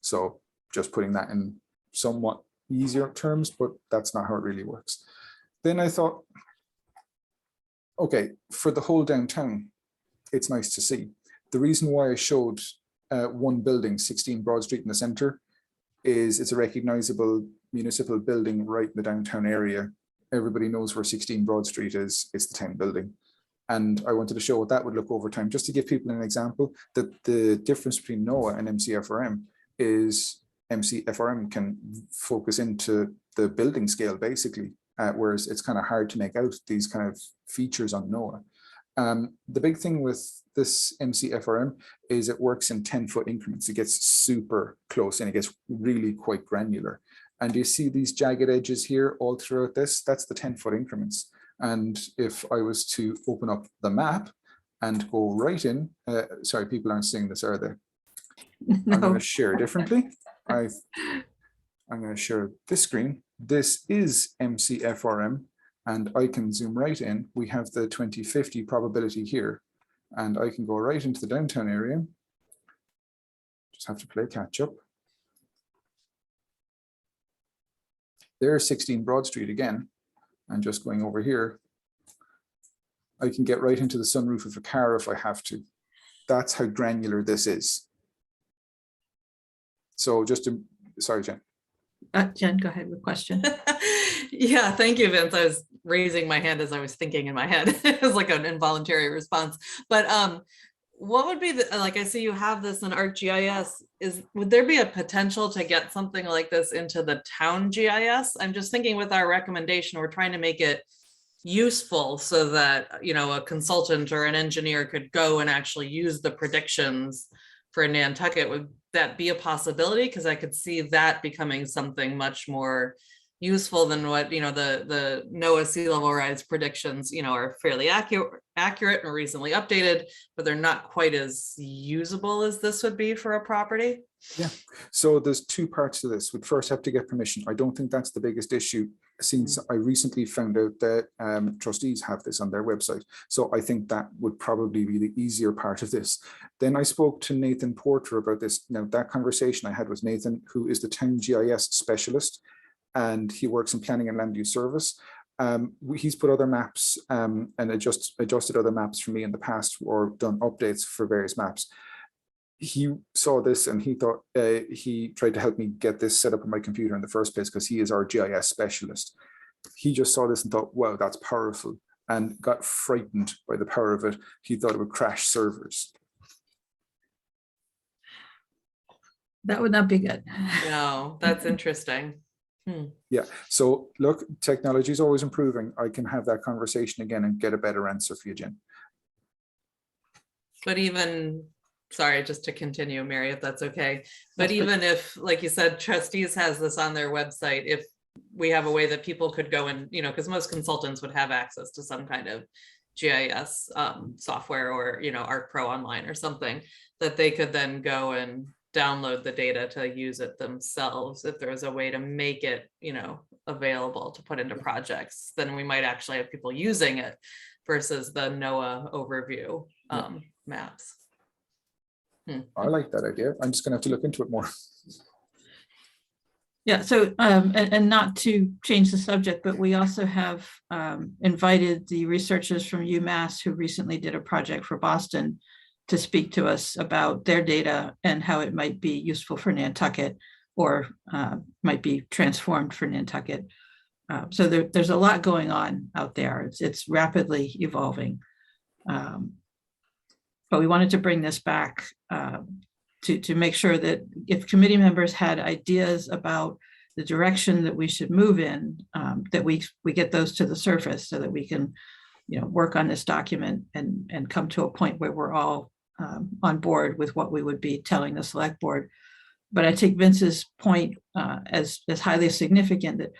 So just putting that in somewhat easier terms, but that's not how it really works. Then I thought, okay, for the whole downtown, it's nice to see. The reason why I showed one building, 16 Broad Street in the center, is it's a recognizable municipal building right in the downtown area. Everybody knows where 16 Broad Street is. It's the town building. And I wanted to show what that would look over time, just to give people an example that the difference between NOAA and MCFRM is MCFRM can focus into the building scale, basically, whereas it's kind of hard to make out these kind of features on NOAA. The big thing with this MCFRM is it works in 10-foot increments. It gets super close and it gets really quite granular. And you see these jagged edges here all throughout this, that's the 10-foot increments. And if I was to open up the map and go right in, sorry, people aren't seeing this, are they? No. I'm going to share differently. I'm going to share this screen. This is MCFRM. And I can zoom right in. We have the 2050 probability here. And I can go right into the downtown area. Just have to play catch up. There's 16 Broad Street again. And just going over here, I can get right into the sunroof of a car if I have to. That's how granular this is. So just to, sorry, Jen. Jen, go ahead with question. Yeah, thank you, Vince. I was raising my hand as I was thinking in my head. It was like an involuntary response. But what would be the, like I see you have this in ArcGIS, would there be a potential to get something like this into the town GIS? I'm just thinking with our recommendation, we're trying to make it useful so that, you know, a consultant or an engineer could go and actually use the predictions for Nantucket. Would that be a possibility? Because I could see that becoming something much more useful than what, you know, the NOAA sea level rise predictions, you know, are fairly accurate and recently updated, but they're not quite as usable as this would be for a property. Yeah, so there's two parts to this. We'd first have to get permission. I don't think that's the biggest issue, since I recently found out that trustees have this on their website. So I think that would probably be the easier part of this. Then I spoke to Nathan Porter about this. Now, that conversation I had with Nathan, who is the town GIS specialist, and he works in planning and land use service. He's put other maps and adjusted other maps for me in the past, or done updates for various maps. He saw this and he thought, he tried to help me get this set up on my computer in the first place, because he is our GIS specialist. He just saw this and thought, wow, that's powerful, and got frightened by the power of it. He thought it would crash servers. That would not be good. No, that's interesting. Yeah, so look, technology is always improving. I can have that conversation again and get a better answer for you, Jen. But even, sorry, just to continue, Mary, if that's okay. But even if, like you said, trustees has this on their website, if we have a way that people could go and, you know, because most consultants would have access to some kind of GIS software, or, you know, ArcPro Online or something, that they could then go and download the data to use it themselves. If there was a way to make it, you know, available to put into projects, then we might actually have people using it versus the NOAA overview maps. I like that idea. I'm just gonna have to look into it more. Yeah, so and not to change the subject, but we also have invited the researchers from UMass who recently did a project for Boston to speak to us about their data and how it might be useful for Nantucket, or might be transformed for Nantucket. So there's a lot going on out there. It's rapidly evolving. But we wanted to bring this back to make sure that if committee members had ideas about the direction that we should move in, that we get those to the surface so that we can, work on this document and come to a point where we're all on board with what we would be telling the select board. But I take Vince's point as highly significant, that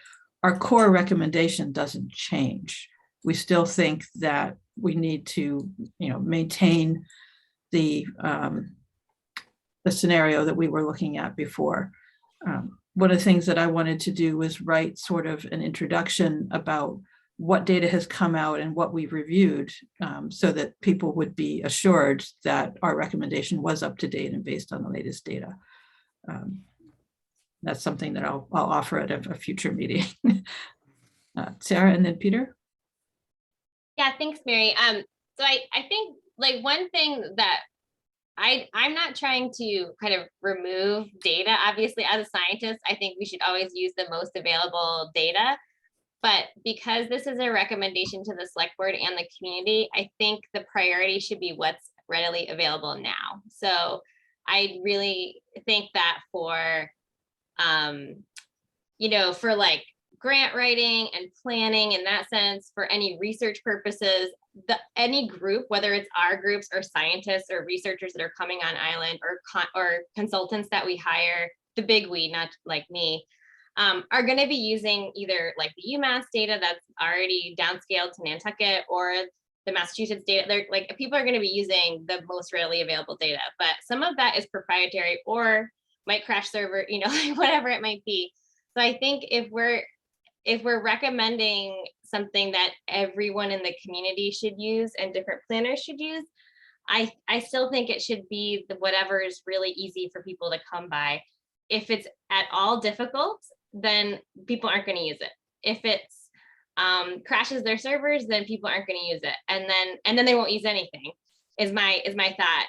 our core recommendation doesn't change. We still think that we need to, maintain the scenario that we were looking at before. One of the things that I wanted to do was write sort of an introduction about what data has come out and what we've reviewed, so that people would be assured that our recommendation was up to date and based on the latest data. That's something that I'll offer at a future meeting. Sarah and then Peter. Yeah, thanks, Mary. So I think like one thing that I'm not trying to kind of remove data. Obviously, as a scientist, I think we should always use the most available data. But because this is a recommendation to the select board and the community, I think the priority should be what's readily available now. So I really think that for, for like grant writing and planning in that sense, for any research purposes, any group, whether it's our groups or scientists or researchers that are coming on island or consultants that we hire, the big we, not like me, are going to be using either like the UMass data that's already downscaled to Nantucket or the Massachusetts data. They're like, people are going to be using the most readily available data, but some of that is proprietary or might crash server, like whatever it might be. So I think if we're recommending something that everyone in the community should use and different planners should use, I still think it should be whatever is really easy for people to come by. If it's at all difficult, then people aren't going to use it. If it's crashes their servers, then people aren't going to use it, and then they won't use anything. Is my thought.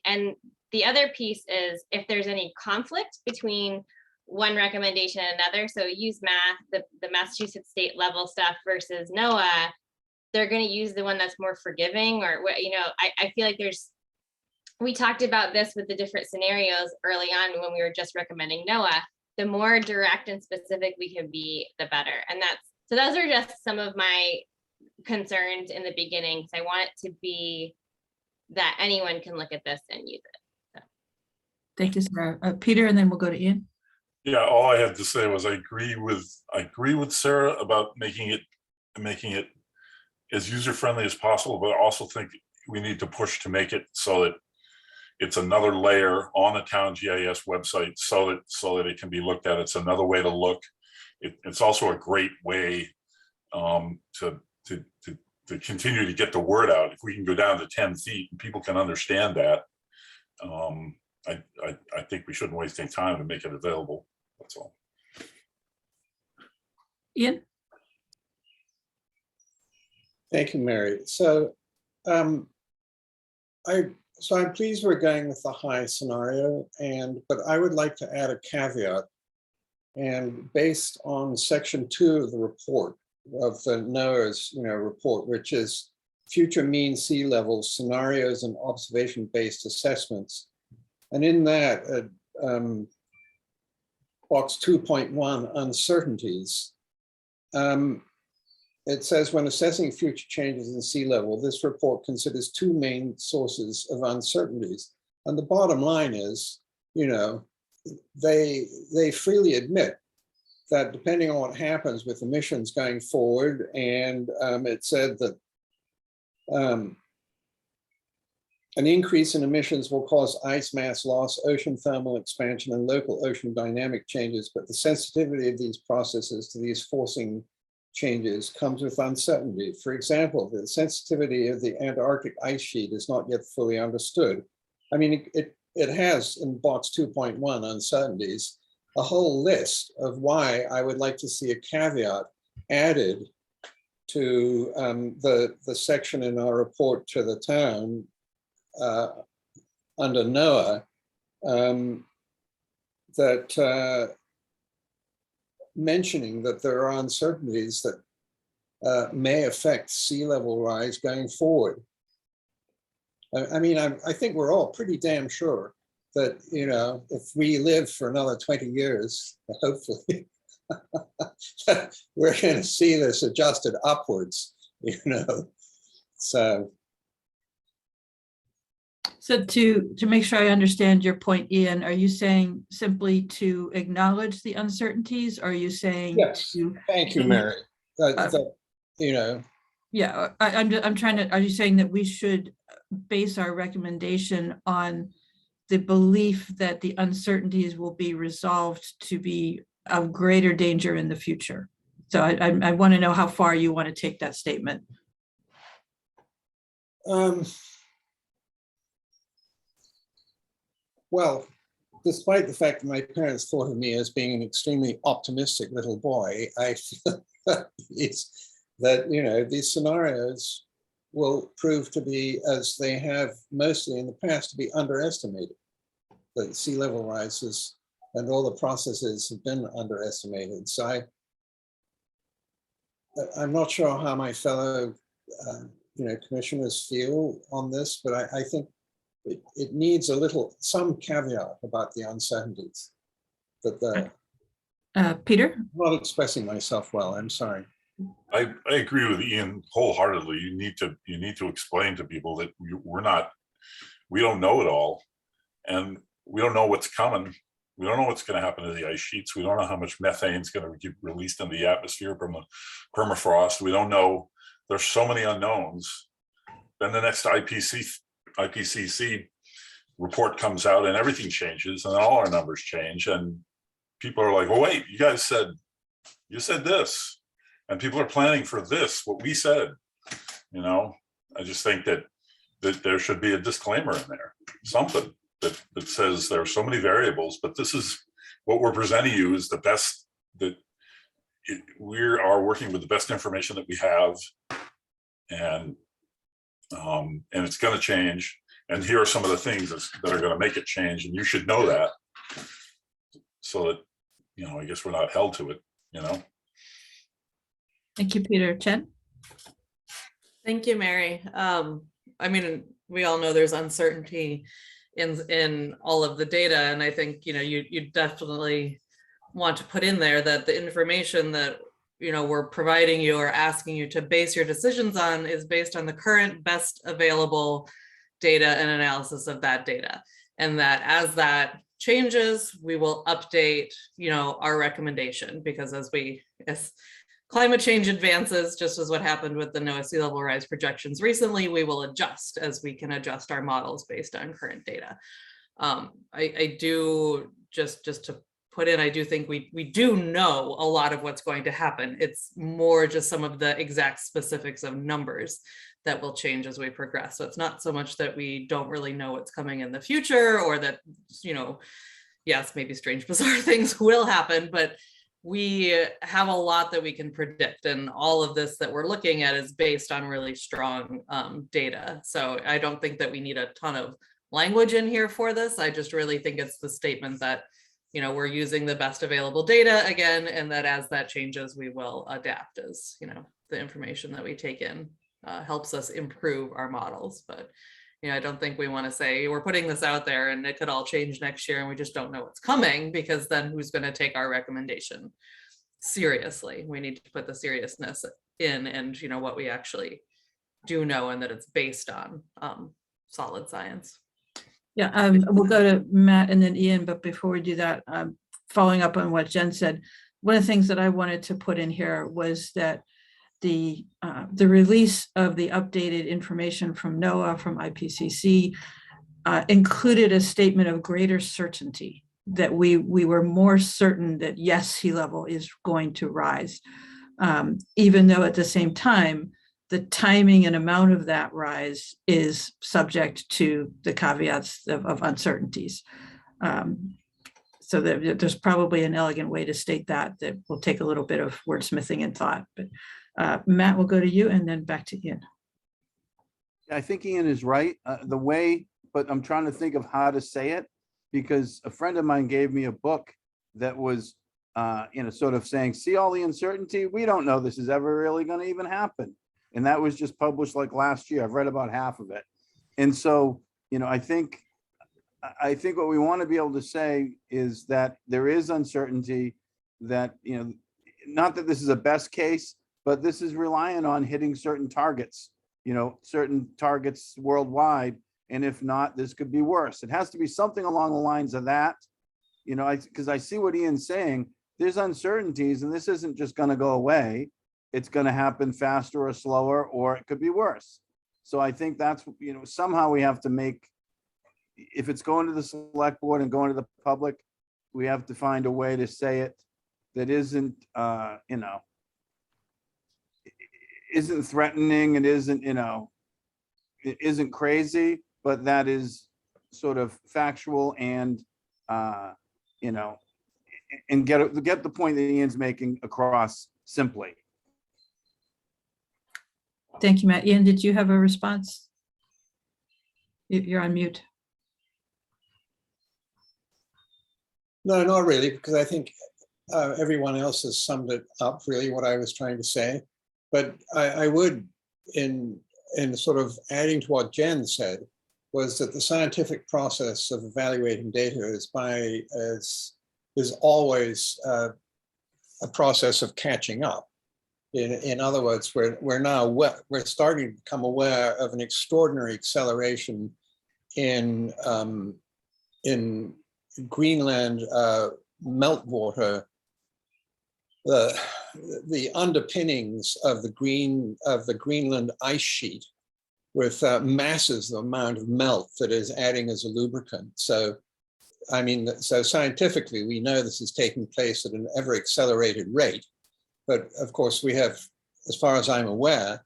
And the other piece is if there's any conflict between one recommendation and another, so use math, the Massachusetts state level stuff versus NOAA, they're going to use the one that's more forgiving, or what, I feel like we talked about this with the different scenarios early on when we were just recommending NOAA. The more direct and specific we can be, the better. And so those are just some of my concerns in the beginning, because I want it to be that anyone can look at this and use it. So. Thank you, Sarah. Peter, and then we'll go to Ian. Yeah, all I had to say was I agree with Sarah about making it as user-friendly as possible, but I also think we need to push to make it so that it's another layer on the town GIS website so that it can be looked at. It's another way to look. It's also a great way to continue to get the word out. If we can go down to 10 feet and people can understand that, I think we shouldn't waste any time to make it available. That's all. Ian? Thank you, Mary. So I'm pleased we're going with the high scenario, but I would like to add a caveat. And based on section 2 of the report, of the NOAA's report, which is future mean sea levels, scenarios, and observation-based assessments. And in that, box 2.1, uncertainties, it says, when assessing future changes in sea level, this report considers 2 main sources of uncertainties. And the bottom line is, they freely admit that depending on what happens with emissions going forward, and it said that an increase in emissions will cause ice mass loss, ocean thermal expansion, and local ocean dynamic changes, but the sensitivity of these processes to these forcing changes comes with uncertainty. For example, the sensitivity of the Antarctic ice sheet is not yet fully understood. I mean, it has in box 2.1 uncertainties a whole list of why I would like to see a caveat added to the section in our report to the town under NOAA that mentioning that there are uncertainties that may affect sea level rise going forward. I mean, I think we're all pretty damn sure that, you know, if we live for another 20 years, hopefully, we're going to see this adjusted upwards, you know. So to make sure I understand your point, Ian, are you saying simply to acknowledge the uncertainties? Or are you saying yes, to, thank you, Mary. You know, yeah, I'm trying to, are you saying that we should base our recommendation on the belief that the uncertainties will be resolved to be of greater danger in the future? So I want to know how far you want to take that statement. Well, despite the fact that my parents thought of me as being an extremely optimistic little boy, I feel that, you know, these scenarios will prove to be, as they have mostly in the past, to be underestimated. The sea level rises and all the processes have been underestimated. So I'm not sure how my fellow you know, commissioners feel on this, but I think it needs some caveat about the uncertainties. Peter? I'm not expressing myself well, I'm sorry. I agree with Ian wholeheartedly. You need to explain to people that we don't know it all, and we don't know what's coming. We don't know what's going to happen to the ice sheets. We don't know how much methane is going to get released into the atmosphere from the permafrost. We don't know. There's so many unknowns. Then the next IPCC report comes out and everything changes and all our numbers change. And people are like, well, wait, you said this. And people are planning for this, what we said. You know, I just think that there should be a disclaimer in there, something that says there are so many variables, but this is what we're presenting you is the best, we are working with the best information that we have, and it's going to change. And here are some of the things that are going to make it change, and you should know that, so that, you know, I guess we're not held to it, you know. Thank you, Peter. Chen? Thank you, Mary. I mean, we all know there's uncertainty in all of the data, and I think, you know, you definitely want to put in there that the information that, you know, we're providing you or asking you to base your decisions on is based on the current best available data and analysis of that data, and that as that changes, we will update, you know, our recommendation, because as climate change advances, just as what happened with the NOAA sea level rise projections recently, we will adjust as we can adjust our models based on current data. I do, just to put in, I do think we do know a lot of what's going to happen. It's more just some of the exact specifics of numbers that will change as we progress. So it's not so much that we don't really know what's coming in the future, or that, you know, yes, maybe strange, bizarre things will happen, but we have a lot that we can predict, and all of this that we're looking at is based on really strong data. So I don't think that we need a ton of language in here for this. I just really think it's the statement that, you know, we're using the best available data again, and that as that changes, we will adapt as, you know, the information that we take in helps us improve our models. But, you know, I don't think we want to say we're putting this out there and it could all change next year and we just don't know what's coming, because then who's going to take our recommendation seriously? We need to put the seriousness in, and, you know, what we actually do know, and that it's based on solid science. Yeah, we'll go to Matt and then Ian, but before we do that, following up on what Jen said, one of the things that I wanted to put in here was that the release of the updated information from NOAA, from IPCC, included a statement of greater certainty, that we were more certain that yes, sea level is going to rise, even though at the same time, the timing and amount of that rise is subject to the caveats of uncertainties. So there's probably an elegant way to state that will take a little bit of wordsmithing and thought. But Matt, we'll go to you and then back to Ian. I think Ian is right. But I'm trying to think of how to say it, because a friend of mine gave me a book that was, sort of saying, see all the uncertainty? We don't know this is ever really going to even happen. And that was just published like last year. I've read about half of it. And so, you know, I think I think what we want to be able to say is that there is uncertainty, that, not that this is a best case, but this is reliant on hitting certain targets, certain targets worldwide. And if not, this could be worse. It has to be something along the lines of that, because I see what Ian's saying. There's uncertainties, and this isn't just going to go away. It's going to happen faster or slower, or it could be worse. So I think that's, somehow we have to make, if it's going to the select board and going to the public, we have to find a way to say it that isn't, isn't threatening, it isn't, it isn't crazy, but that is sort of factual and, and get the point that Ian's making across simply. Thank you, Matt. Ian, did you have a response? You're on mute. No, not really, because I think everyone else has summed it up, really, what I was trying to say. But I would, in sort of adding to what Jen said, was that the scientific process of evaluating data is always a process of catching up. In other words, we're starting to become aware of an extraordinary acceleration in Greenland meltwater. The underpinnings of the Greenland ice sheet, with masses the amount of melt that is adding as a lubricant. So, so scientifically, we know this is taking place at an ever accelerated rate. But of course, we have, as far as I'm aware,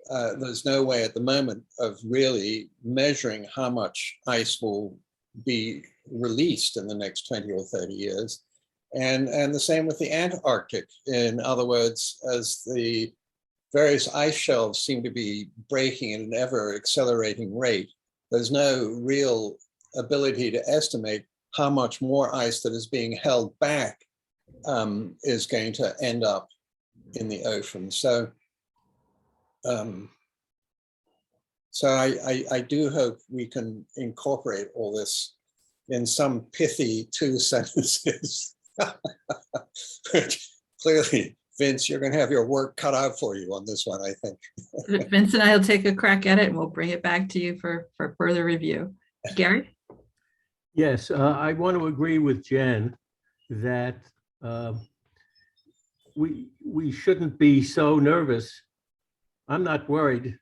there's no way at the moment of really measuring how much ice will be released in the next 20 or 30 years. And the same with the Antarctic. In other words, as the various ice shelves seem to be breaking at an ever accelerating rate, there's no real ability to estimate how much more ice that is being held back is going to end up in the ocean. So, I do hope we can incorporate all this in some pithy 2 sentences. But clearly, Vince, you're going to have your work cut out for you on this one, I think. Vince and I will take a crack at it, and we'll bring it back to you for further review. Gary? Yes, I want to agree with Jen that we shouldn't be so nervous. I'm not worried,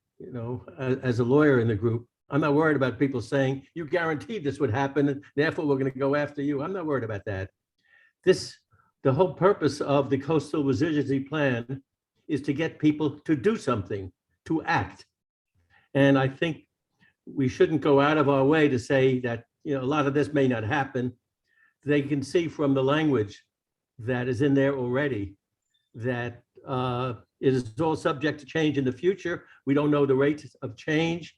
as a lawyer in the group, I'm not worried about people saying, you guaranteed this would happen, and therefore we're going to go after you. I'm not worried about that. The whole purpose of the coastal resiliency plan is to get people to do something, to act. And I think we shouldn't go out of our way to say that, a lot of this may not happen. They can see from the language that is in there already that it is all subject to change in the future. We don't know the rate of change.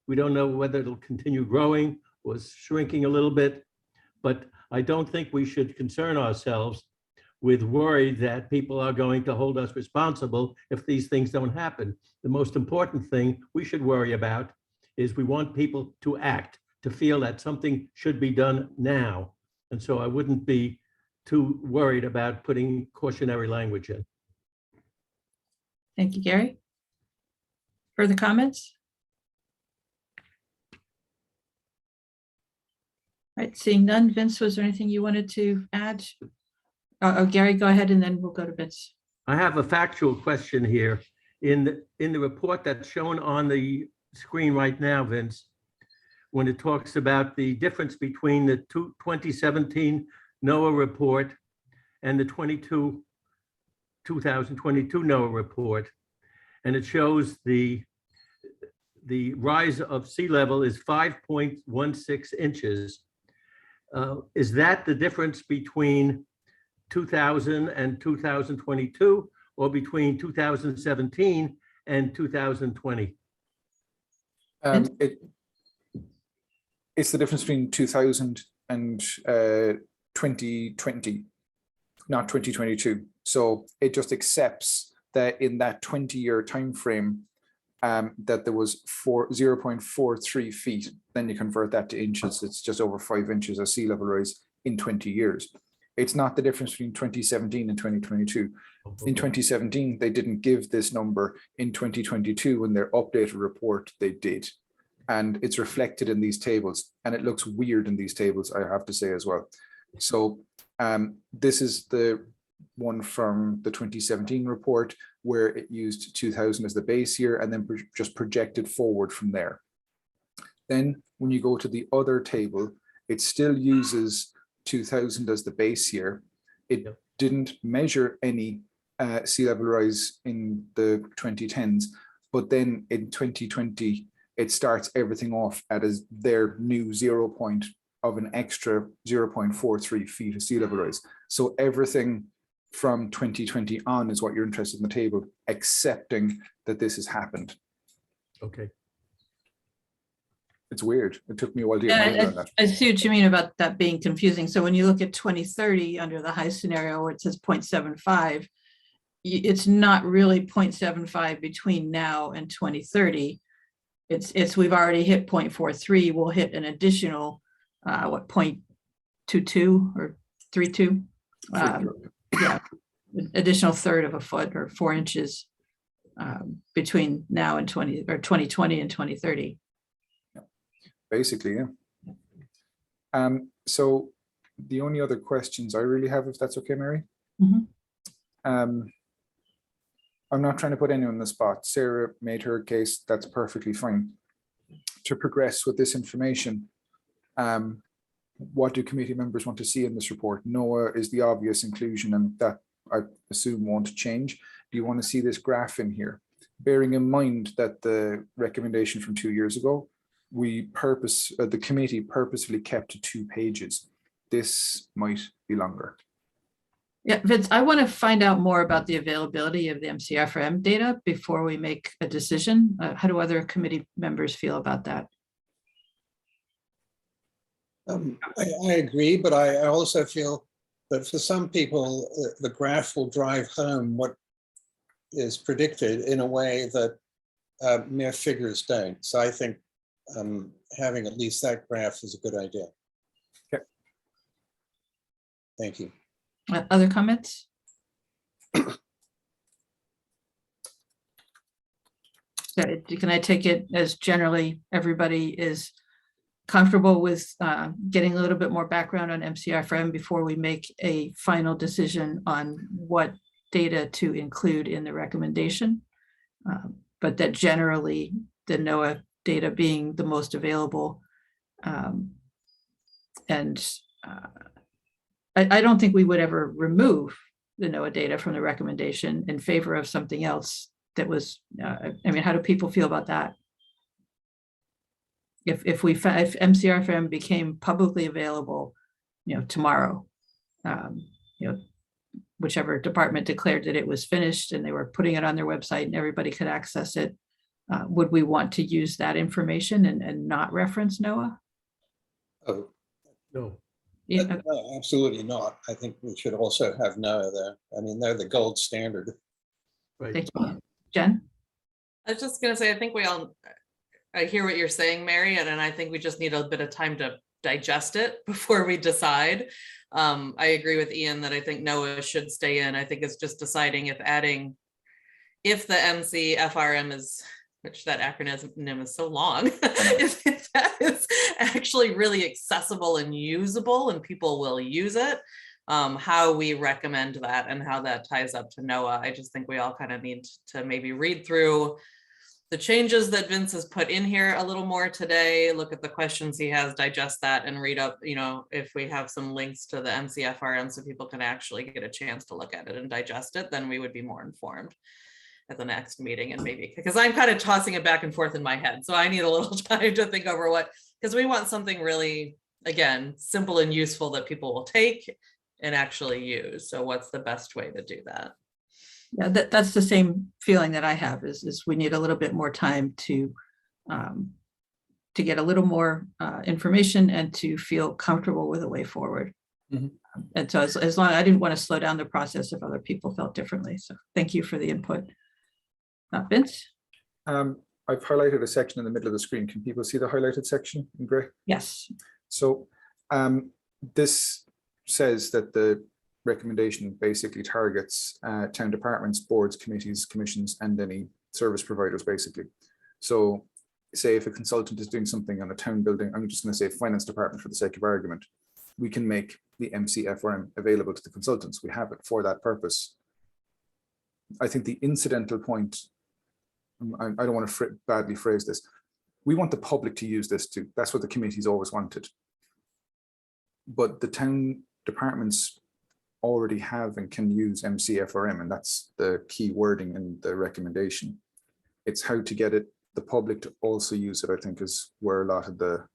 We don't know whether it'll continue growing or shrinking a little bit. But I don't think we should concern ourselves with worry that people are going to hold us responsible if these things don't happen. The most important thing we should worry about is we want people to act, to feel that something should be done now. And so I wouldn't be too worried about putting cautionary language in. Thank you, Gary. Further comments? All right, seeing none. Vince, was there anything you wanted to add? Gary, go ahead, and then we'll go to Vince. I have a factual question here. In the report that's shown on the screen right now, Vince, when it talks about the difference between the 2017 NOAA report and the 2022 NOAA report, and it shows the rise of sea level is 5.16 inches. Is that the difference between 2000 and 2022, or between 2017 and 2020? It's the difference between 2000 and 2020, not 2022. So it just accepts that in that 20-year time frame, that there was 0.43 feet. Then you convert that to inches. It's just over 5 inches of sea level rise in 20 years. It's not the difference between 2017 and 2022. In 2017, they didn't give this number. In 2022, in their updated report, they did. And it's reflected in these tables. And it looks weird in these tables, I have to say as well. So this is the one from the 2017 report, where it used 2000 as the base year and then just projected forward from there. Then when you go to the other table, it still uses 2000 as the base year. It didn't measure any sea level rise in the 2010s, but then in 2020, it starts everything off at their new 0 point of an extra 0.43 feet of sea level rise. So everything from 2020 on is what you're interested in the table, accepting that this has happened. Okay. It's weird. It took me a while to get my head around that. I see what you mean about that being confusing. So when you look at 2030 under the high scenario where it says 0.75, it's not really 0.75 between now and 2030. It's we've already hit 0.43. We'll hit an additional 0.22 or 32. Yeah, additional third of a foot or 4 inches between now and 2020 and 2030. Basically, yeah. So the only other questions I really have, if that's okay, Mary. Mm-hmm. I'm not trying to put anyone on the spot. Sarah made her case. That's perfectly fine. To progress with this information, what do committee members want to see in this report? NOAA is the obvious inclusion, and that I assume won't change. Do you want to see this graph in here? Bearing in mind that the recommendation from 2 years ago, the committee purposefully kept to 2 pages. This might be longer. Yeah, Vince, I want to find out more about the availability of the MCFRM data before we make a decision. How do other committee members feel about that? I agree, but I also feel that for some people, the graph will drive home what is predicted in a way that mere figures don't. So I think having at least that graph is a good idea. Okay. Thank you. Other comments? Can I take it as generally everybody is comfortable with getting a little bit more background on MCFRM before we make a final decision on what data to include in the recommendation? But that generally the NOAA data being the most available. I don't think we would ever remove the NOAA data from the recommendation in favor of something else that was, I mean, how do people feel about that? If MCFRM became publicly available, tomorrow, whichever department declared that it was finished and they were putting it on their website and everybody could access it, would we want to use that information and not reference NOAA? Oh, No. Yeah. no, absolutely not. I think we should also have NOAA there. I mean, they're the gold standard. Right. Thank you. Jen? I was just gonna say, I hear what you're saying, Mary, and I think we just need a bit of time to digest it before we decide. I agree with Ian that I think NOAA should stay in. I think it's just deciding if the MCFRM is, which that acronym is so long, if that is actually really accessible and usable and people will use it, how we recommend that and how that ties up to NOAA. I just think we all kind of need to maybe read through the changes that Vince has put in here a little more today, look at the questions he has, digest that and read up, if we have some links to the MCFRM so people can actually get a chance to look at it and digest it, then we would be more informed at the next meeting. And maybe, because I'm kind of tossing it back and forth in my head. So I need a little time to think over because we want something really, again, simple and useful that people will take and actually use. So what's the best way to do that? Yeah, that's the same feeling that I have is we need a little bit more time to get a little more information and to feel comfortable with a way forward. Mm-hmm. And so as long, I didn't want to slow down the process if other people felt differently. So thank you for the input. Vince? I've highlighted a section in the middle of the screen. Can people see the highlighted section in gray? Yes. So this says that the recommendation basically targets town departments, boards, committees, commissions, and any service providers, basically. So say if a consultant is doing something on a town building, I'm just going to say finance department for the sake of argument, we can make the MCFRM available to the consultants. We have it for that purpose. I think the incidental point, I don't want to badly phrase this, we want the public to use this too. That's what the committee's always wanted. But the town departments already have and can use MCFRM, and that's the key wording in the recommendation. It's how to get the public to also use it, I think, is where a lot of the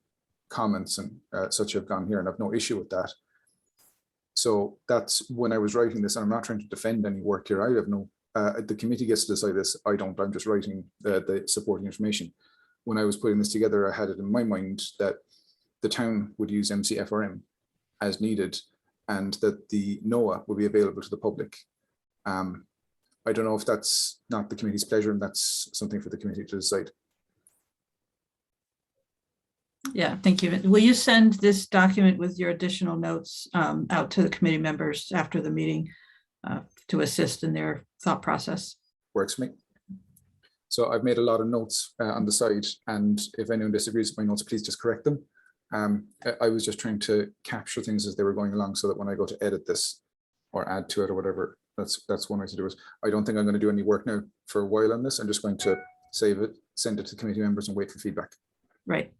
comments and such have gone here, and I've no issue with that. So that's when I was writing this, and I'm not trying to defend any work here. I have no, the committee gets to decide this. I don't, I'm just writing the supporting information. When I was putting this together, I had it in my mind that the town would use MCFRM as needed, and that the NOAA will be available to the public. I don't know if that's not the committee's pleasure, and that's something for the committee to decide. Yeah, thank you. Will you send this document with your additional notes out to the committee members after the meeting to assist in their thought process? Works for me. So I've made a lot of notes on the side, and if anyone disagrees with my notes, please just correct them. I was just trying to capture things as they were going along, so that when I go to edit this or add to it or whatever, that's one way to do it. I don't think I'm going to do any work now for a while on this. I'm just going to save it, send it to committee members, and wait for feedback. Right.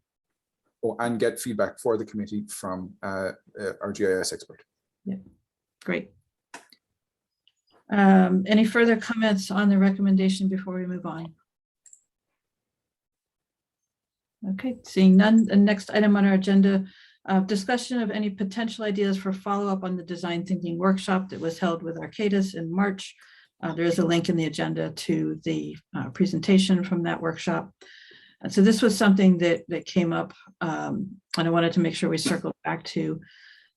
Oh, and get feedback for the committee from our GIS expert. Yeah, great. Any further comments on the recommendation before we move on? Okay, seeing none. The next item on our agenda, discussion of any potential ideas for follow-up on the design thinking workshop that was held with Arcadis in March. There is a link in the agenda to the presentation from that workshop. And so this was something that came up, and I wanted to make sure we circled back to.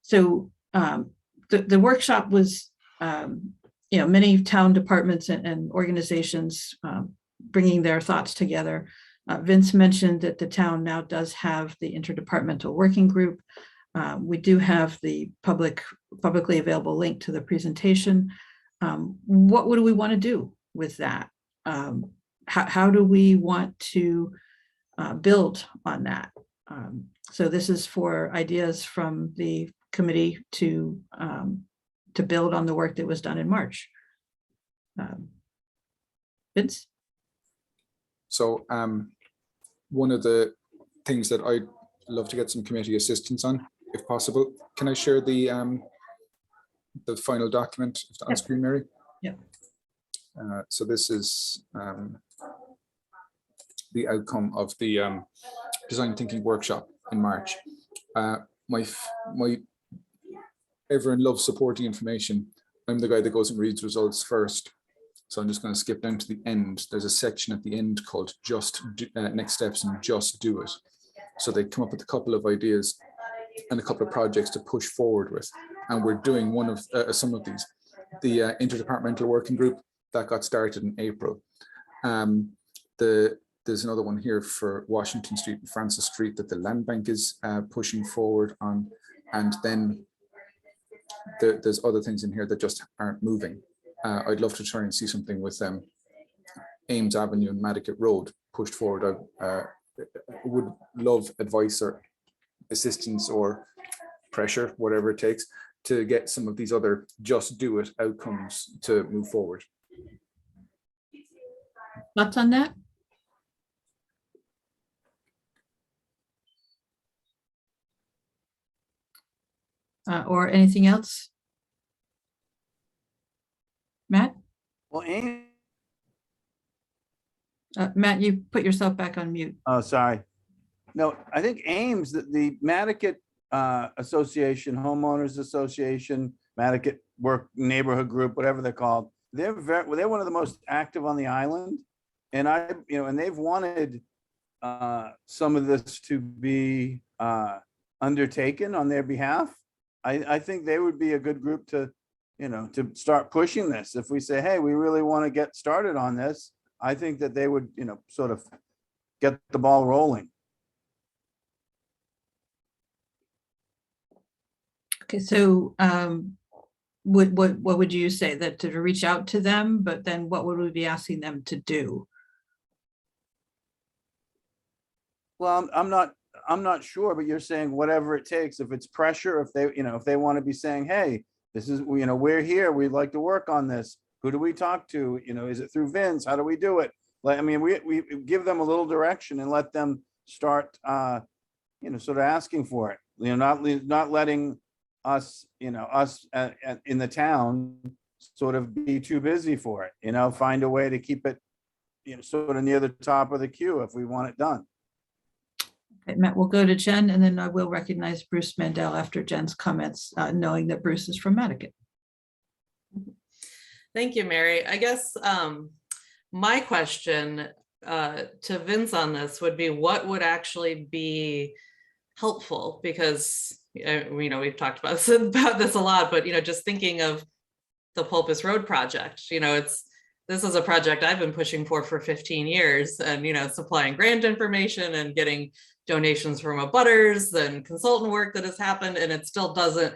So the workshop was, many town departments and organizations bringing their thoughts together. Vince mentioned that the town now does have the interdepartmental working group. We do have the publicly available link to the presentation. What do we want to do with that? How do we want to build on that? So this is for ideas from the committee to build on the work that was done in March. Vince? So one of the things that I'd love to get some committee assistance on, if possible, can I share the final document on screen, Mary? Yeah. So this is the outcome of the design thinking workshop in March. My everyone loves supporting information. I'm the guy that goes and reads results first. So I'm just going to skip down to the end. There's a section at the end called next steps and just do it. So they come up with a couple of ideas and a couple of projects to push forward with. And we're doing one of some of these. The interdepartmental working group that got started in April. There's another one here for Washington Street and Francis Street that the Land Bank is pushing forward on. And then there's other things in here that just aren't moving. I'd love to try and see something with Ames Avenue and Madicott Road pushed forward. I would love advice or assistance or pressure, whatever it takes, to get some of these other just do it outcomes to move forward. Thoughts on that? Or anything else? Matt? Well, Ames, Matt, you put yourself back on mute. oh, sorry. No, I think Ames, the Madicott Association, Homeowners Association, Madicott Work Neighborhood Group, whatever they're called, they're one of the most active on the island. And and they've wanted some of this to be undertaken on their behalf. I think they would be a good group to start pushing this. If we say, hey, we really want to get started on this, I think that they would, sort of get the ball rolling. Okay, so what would you say, that to reach out to them, but then what would we be asking them to do? Well, I'm not sure, but you're saying whatever it takes. If it's pressure, if they want to be saying, hey, this is, we're here, we'd like to work on this. Who do we talk to? Is it through Vince? How do we do it? Like, I mean, we give them a little direction and let them start, sort of asking for it. Not letting us, us in the town sort of be too busy for it. Find a way to keep it, sort of near the top of the queue if we want it done. Okay, Matt, we'll go to Jen, and then I will recognize Bruce Mandel after Jen's comments, knowing that Bruce is from Mattocket. Thank you, Mary. I guess my question to Vince on this would be, what would actually be helpful? Because we've talked about this a lot, but just thinking of the Pulpus Road project, this is a project I've been pushing for 15 years, and supplying grant information and getting donations from abutters and consultant work that has happened, and it still doesn't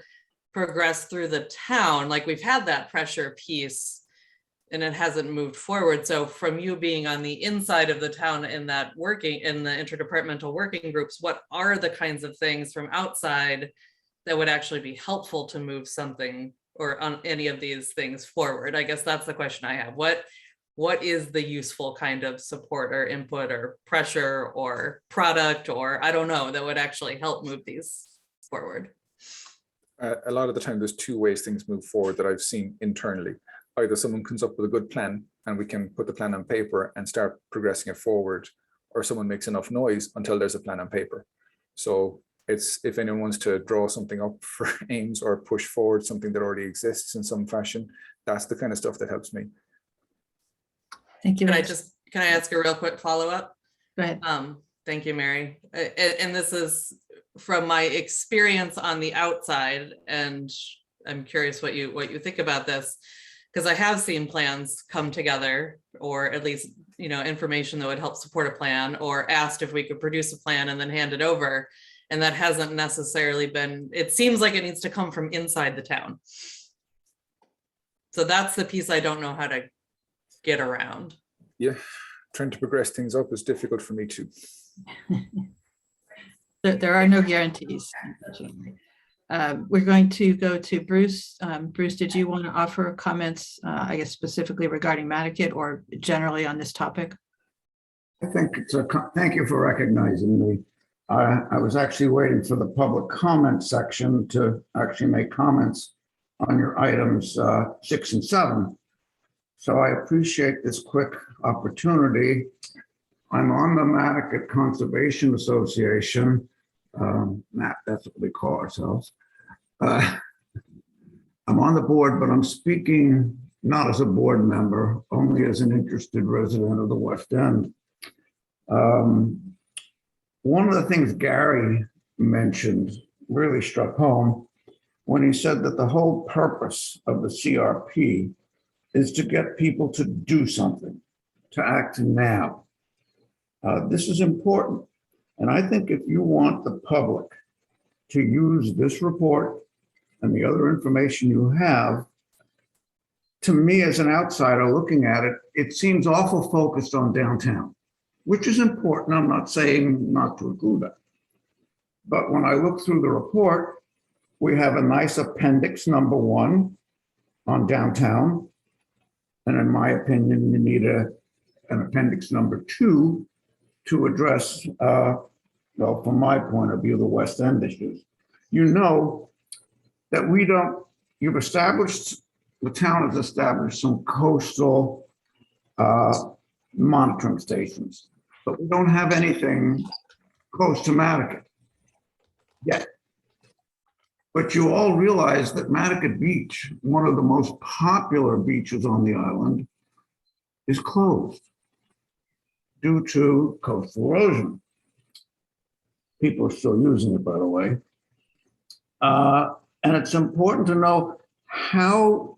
progress through the town. Like, we've had that pressure piece and it hasn't moved forward. So from you being on the inside of the town in that working in the interdepartmental working groups, what are the kinds of things from outside that would actually be helpful to move something or on any of these things forward? I guess that's the question I have. What is the useful kind of support or input or pressure or product, or I don't know, that would actually help move these forward? A lot of the time, there's two ways things move forward that I've seen internally. Either someone comes up with a good plan and we can put the plan on paper and start progressing it forward, or someone makes enough noise until there's a plan on paper. So it's, if anyone wants to draw something up for Ames or push forward something that already exists in some fashion, that's the kind of stuff that helps me. Thank you. Can I ask a real quick follow-up? Go ahead. Thank you, Mary. And this is from my experience on the outside, and I'm curious what you think about this, because I have seen plans come together, or at least, information that would help support a plan, or asked if we could produce a plan and then hand it over. And that hasn't necessarily been, it seems like it needs to come from inside the town. So that's the piece I don't know how to get around. Yeah, trying to progress things up is difficult for me too. There are no guarantees. We're going to go to Bruce. Bruce, did you want to offer comments, I guess specifically regarding Mattocket or generally on this topic? I think it's thank you for recognizing me. I was actually waiting for the public comment section to actually make comments on your items 6 and 7. So I appreciate this quick opportunity. I'm on the Mattocket Conservation Association. Matt, that's what we call ourselves. I'm on the board, but I'm speaking not as a board member, only as an interested resident of the West End. One of the things Gary mentioned really struck home when he said that the whole purpose of the CRP is to get people to do something, to act now. This is important. And I think if you want the public to use this report and the other information you have, to me as an outsider looking at it, it seems awful focused on downtown, which is important. I'm not saying not to include that. But when I look through the report, we have a nice appendix number 1 on downtown. And in my opinion, you need an appendix number 2 to address, well, from my point of view, the West End issues. You know that you've established, the town has established some coastal monitoring stations, but we don't have anything close to Mattocket yet. But you all realize that Mattocket Beach, one of the most popular beaches on the island, is closed due to coastal erosion. People are still using it, by the way. And it's important to know how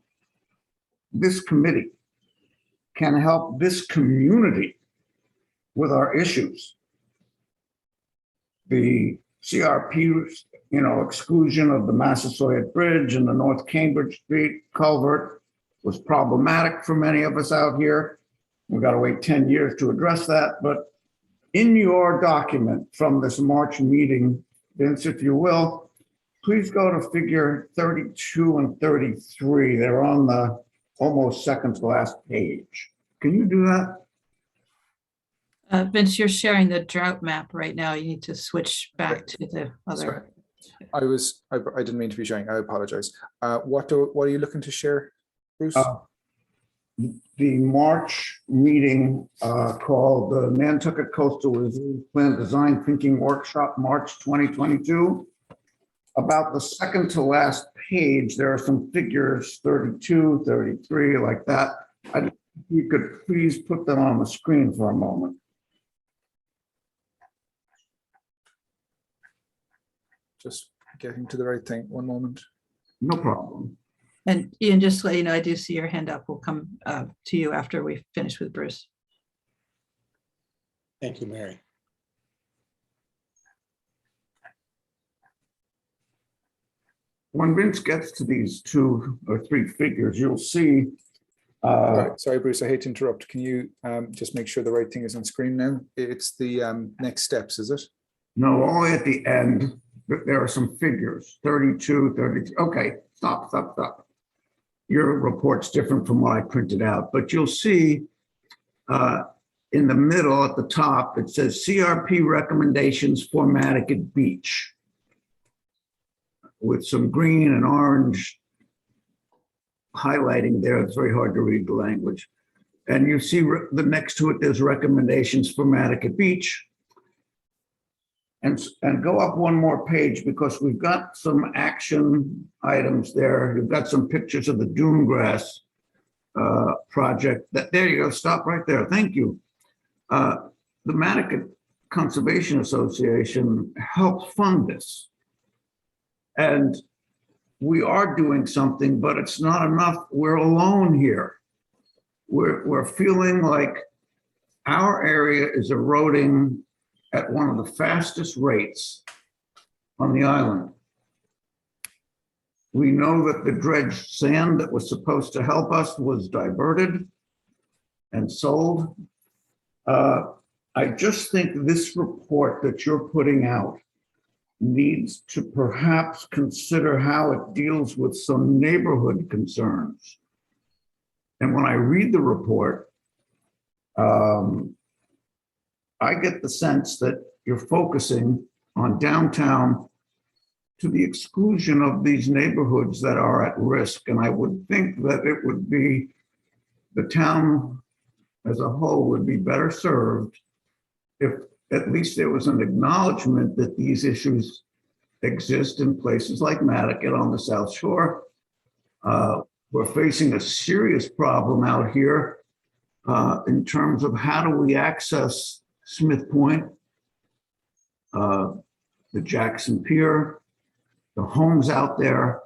this committee can help this community with our issues. The CRP, exclusion of the Massasoit Bridge and the North Cambridge Street culvert was problematic for many of us out here. We've got to wait 10 years to address that. But in your document from this March meeting, Vince, if you will, please go to figure 32 and 33. They're on the almost second to last page. Can you do that? Vince, you're sharing the drought map right now. You need to switch back to the Sorry. other. I didn't mean to be sharing. I apologize. What are you looking to share, Bruce? The March meeting called the Nantucket Coastal Reserve Plan Design Thinking Workshop, March 2022. About the second to last page, there are some figures, 32, 33, like that. You could please put them on the screen for a moment. Just getting to the right thing. One moment. No problem. And Ian, just to let you know, I do see your hand up. We'll come to you after we finish with Bruce. Thank you, Mary. When Vince gets to these 2 or 3 figures, you'll see. Right. Sorry, Bruce, I hate to interrupt. Can you just make sure the right thing is on screen now? It's the next steps, is it? No, only at the end, there are some figures, 32, 33. Okay, stop. Your report's different from what I printed out, but you'll see in the middle at the top, it says CRP recommendations for Mattocket Beach with some green and orange highlighting there. It's very hard to read the language. And you see the next to it, there's recommendations for Mattocket Beach. And go up one more page because we've got some action items there. You've got some pictures of the dune grass project. There you go, stop right there, thank you. The Mattocket Conservation Association helped fund this. And we are doing something, but it's not enough. We're alone here. We're feeling like our area is eroding at one of the fastest rates on the island. We know that the dredged sand that was supposed to help us was diverted and sold. I just think this report that you're putting out needs to perhaps consider how it deals with some neighborhood concerns. And when I read the report, I get the sense that you're focusing on downtown to the exclusion of these neighborhoods that are at risk. And I would think that it would be, the town as a whole would be better served if at least there was an acknowledgement that these issues exist in places like Mattocket on the South Shore. We're facing a serious problem out here in terms of how do we access Smith Point, the Jackson Pier, the homes out there.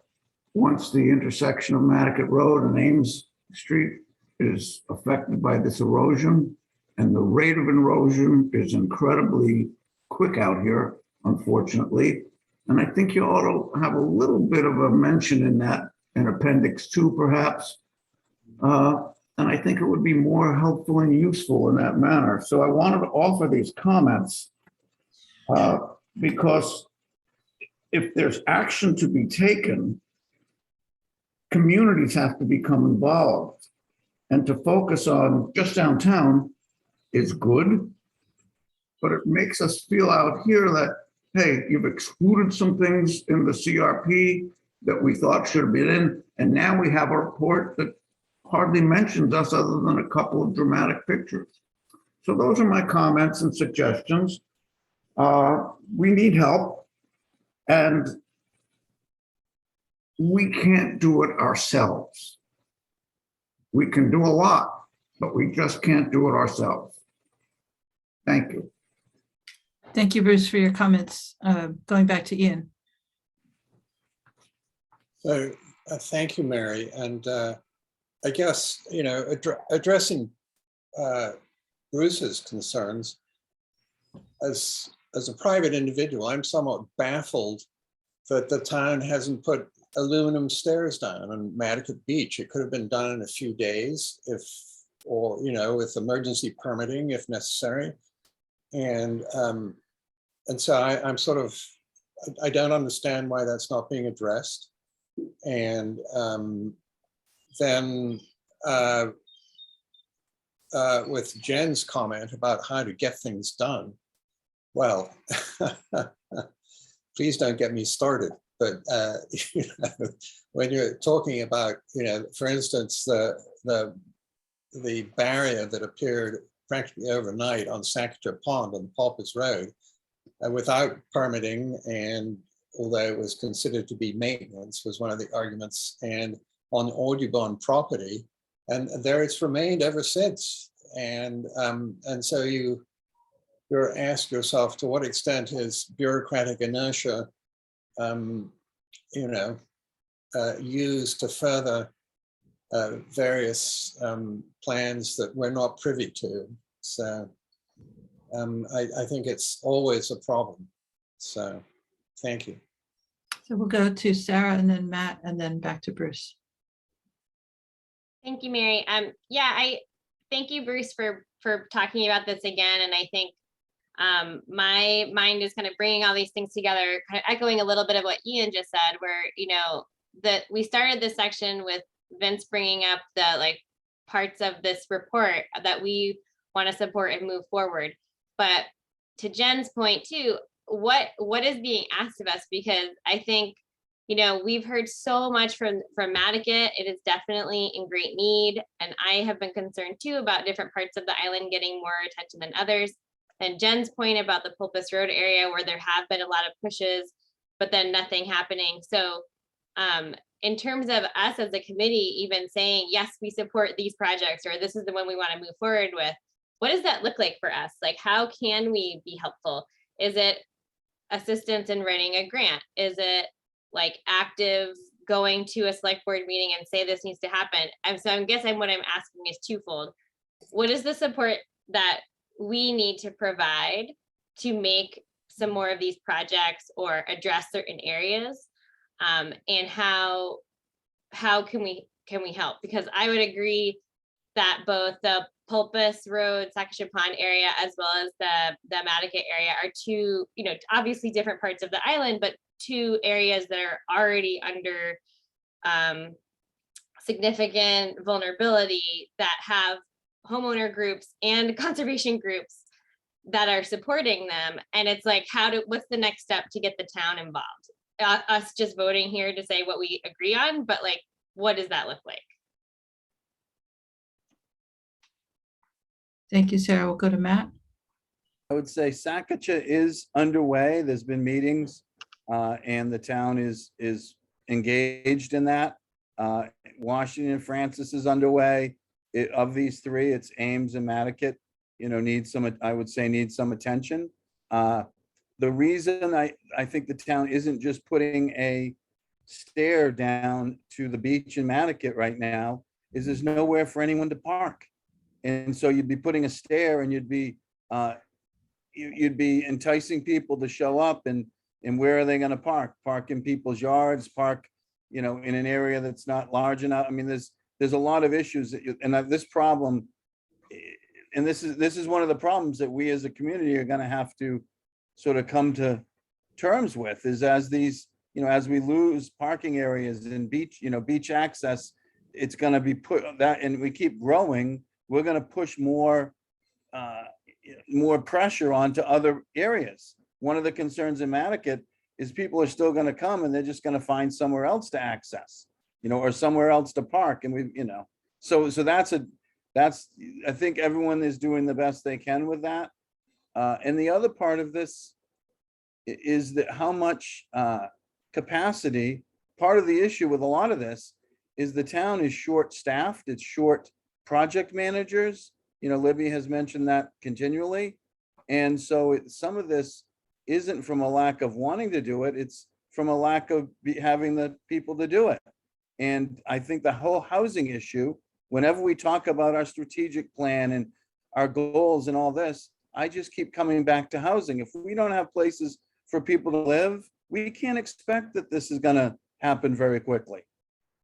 Once the intersection of Mattocket Road and Ames Street is affected by this erosion, and the rate of erosion is incredibly quick out here, unfortunately. And I think you ought to have a little bit of a mention in that, in Appendix 2, perhaps. And I think it would be more helpful and useful in that manner. So I wanted to offer these comments because if there's action to be taken, communities have to become involved. And to focus on just downtown is good, but it makes us feel out here that, hey, you've excluded some things in the CRP that we thought should have been in, and now we have a report that hardly mentions us other than a couple of dramatic pictures. So those are my comments and suggestions. We need help, and we can't do it ourselves. We can do a lot, but we just can't do it ourselves. Thank you. Thank you, Bruce, for your comments. Going back to Ian. So thank you, Mary. And I guess, addressing Bruce's concerns. As a private individual, I'm somewhat baffled that the town hasn't put aluminum stairs down on Matticat Beach. It could have been done in a few days or with emergency permitting if necessary. And so I'm sort of, I don't understand why that's not being addressed. And then with Jen's comment about how to get things done, well, please don't get me started. But when you're talking about, for instance, the barrier that appeared practically overnight on Sacature Pond on Pulpus Road, without permitting, and although it was considered to be maintenance, was one of the arguments, and on Audubon property, and there it's remained ever since. And so you're asked yourself, to what extent is bureaucratic inertia used to further various plans that we're not privy to. So I think it's always a problem. So thank you. So we'll go to Sarah and then Matt and then back to Bruce. Thank you, Mary. Yeah, I thank you, Bruce, for talking about this again. And I think my mind is kind of bringing all these things together, kind of echoing a little bit of what Ian just said, where, that we started this section with Vince bringing up the parts of this report that we want to support and move forward. But to Jen's point too, what is being asked of us? Because I think, we've heard so much from Matticat. It is definitely in great need. And I have been concerned too about different parts of the island getting more attention than others. And Jen's point about the Pulpus Road area, where there have been a lot of pushes, but then nothing happening. So in terms of us as a committee, even saying, yes, we support these projects, or this is the one we want to move forward with, what does that look like for us? How can we be helpful? Is it assistance in writing a grant? Is it active going to a select board meeting and say this needs to happen? And so I'm guessing what I'm asking is twofold. What is the support that we need to provide to make some more of these projects or address certain areas? And how can we help? Because I would agree that both the Pulpus Road, Sacature Pond area, as well as the Matticat area are two, obviously different parts of the island, but two areas that are already under significant vulnerability, that have homeowner groups and conservation groups that are supporting them. And it's what's the next step to get the town involved? Us just voting here to say what we agree on, but what does that look like? Thank you, Sarah. We'll go to Matt. I would say Sacature is underway. There's been meetings and the town is engaged in that. Washington Francis is underway. Of these three, it's Ames and Matticat, needs some attention. The reason I think the town isn't just putting a stair down to the beach in Matticat right now is there's nowhere for anyone to park. And so you'd be putting a stair and you'd be enticing people to show up, and where are they going to park? Park in people's yards, park, in an area that's not large enough. I mean, there's a lot of issues this problem, and this is one of the problems that we as a community are going to have to sort of come to terms with, is as these, as we lose parking areas and beach access, it's going to be put that, and we keep growing, we're going to push more pressure onto other areas. One of the concerns in Matticat is people are still going to come and they're just going to find somewhere else to access, or somewhere else to park. And so that's I think everyone is doing the best they can with that. And the other part of this is that how much capacity, part of the issue with a lot of this is the town is short-staffed, it's short project managers. Libby has mentioned that continually. And so some of this isn't from a lack of wanting to do it, it's from a lack of having the people to do it. And I think the whole housing issue, whenever we talk about our strategic plan and our goals and all this, I just keep coming back to housing. If we don't have places for people to live, we can't expect that this is gonna happen very quickly.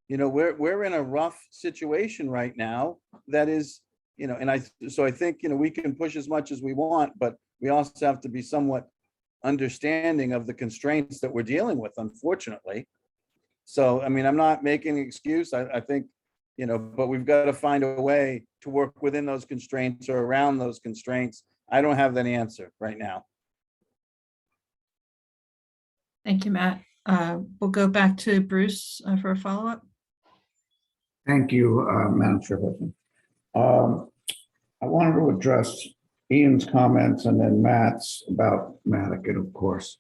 You know, we're in a rough situation right now that is, you know, and I think, you know, we can push as much as we want, but we also have to be somewhat understanding of the constraints that we're dealing with, unfortunately. So, I mean, I'm not making an excuse. I think, you know, but we've got to find a way to work within those constraints or around those constraints. I don't have that answer right now. Thank you, Matt. We'll go back to Bruce for a follow-up. Thank you, Madam Chairperson. I wanted to address Ian's comments and then Matt's about Madigan, of course.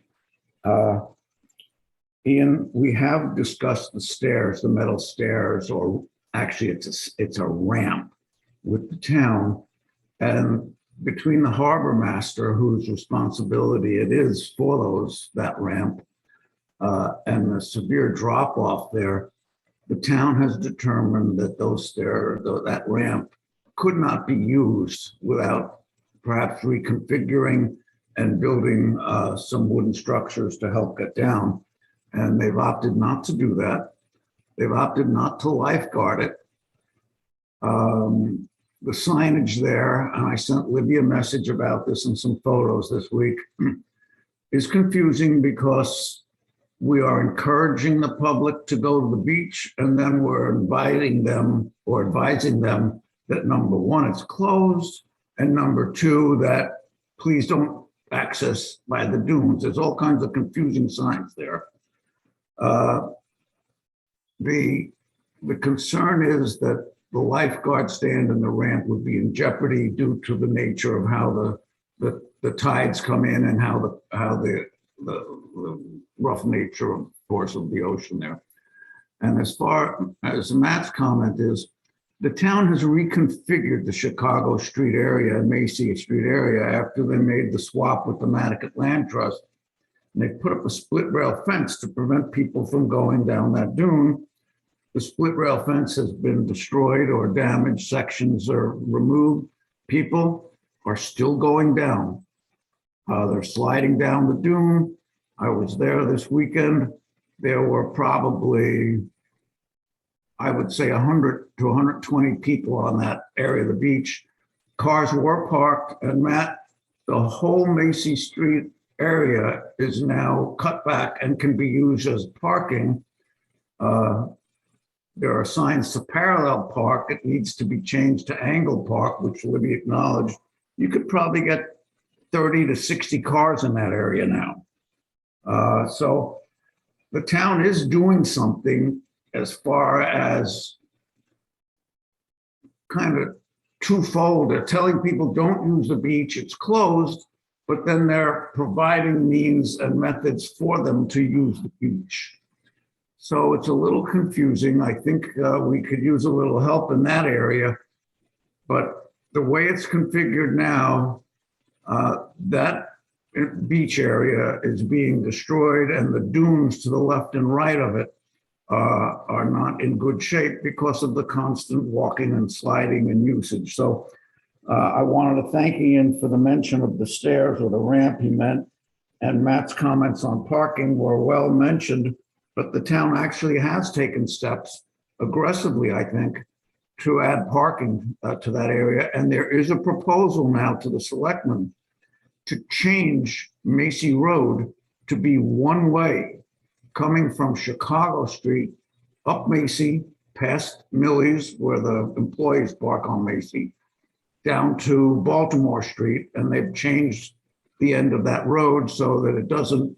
Ian, we have discussed the stairs, the metal stairs, or actually it's a ramp with the town, and between the harbor master, whose responsibility it is for that ramp, and the severe drop off there, the town has determined that those stairs, that ramp could not be used without perhaps reconfiguring and building some wooden structures to help get down. And they've opted not to do that. They've opted not to lifeguard it. The signage there, and I sent Libby a message about this and some photos this week, is confusing because we are encouraging the public to go to the beach, and then we're inviting them or advising them that number one, it's closed, and number two, that please don't access by the dunes. There's all kinds of confusing signs there. The concern is that the lifeguard stand and the ramp would be in jeopardy due to the nature of how the tides come in and how the rough nature, of course, of the ocean there. And as far as Matt's comment is, the town has reconfigured the Chicago Street area and Macy Street area after they made the swap with the Madigan Land Trust. And they put up a split rail fence to prevent people from going down that dune. The split rail fence has been destroyed or damaged, sections are removed. People are still going down. They're sliding down the dune. I was there this weekend. There were probably, I would say 100 to 120 people on that area of the beach. Cars were parked, and Matt, the whole Macy Street area is now cut back and can be used as parking. There are signs to parallel park. It needs to be changed to angle park, which Libby acknowledged. You could probably get 30 to 60 cars in that area now. So the town is doing something as far as kind of twofold. They're telling people don't use the beach, it's closed, but then they're providing means and methods for them to use the beach. So it's a little confusing. I think we could use a little help in that area, but the way it's configured now, that beach area is being destroyed, and the dunes to the left and right of it are not in good shape because of the constant walking and sliding and usage. So I wanted to thank Ian for the mention of the stairs or the ramp he meant, and Matt's comments on parking were well mentioned, but the town actually has taken steps aggressively, I think, to add parking to that area. And there is a proposal now to the selectmen to change Macy Road to be one way coming from Chicago Street up Macy, past Millie's, where the employees park on Macy, down to Baltimore Street. And they've changed the end of that road so that it doesn't,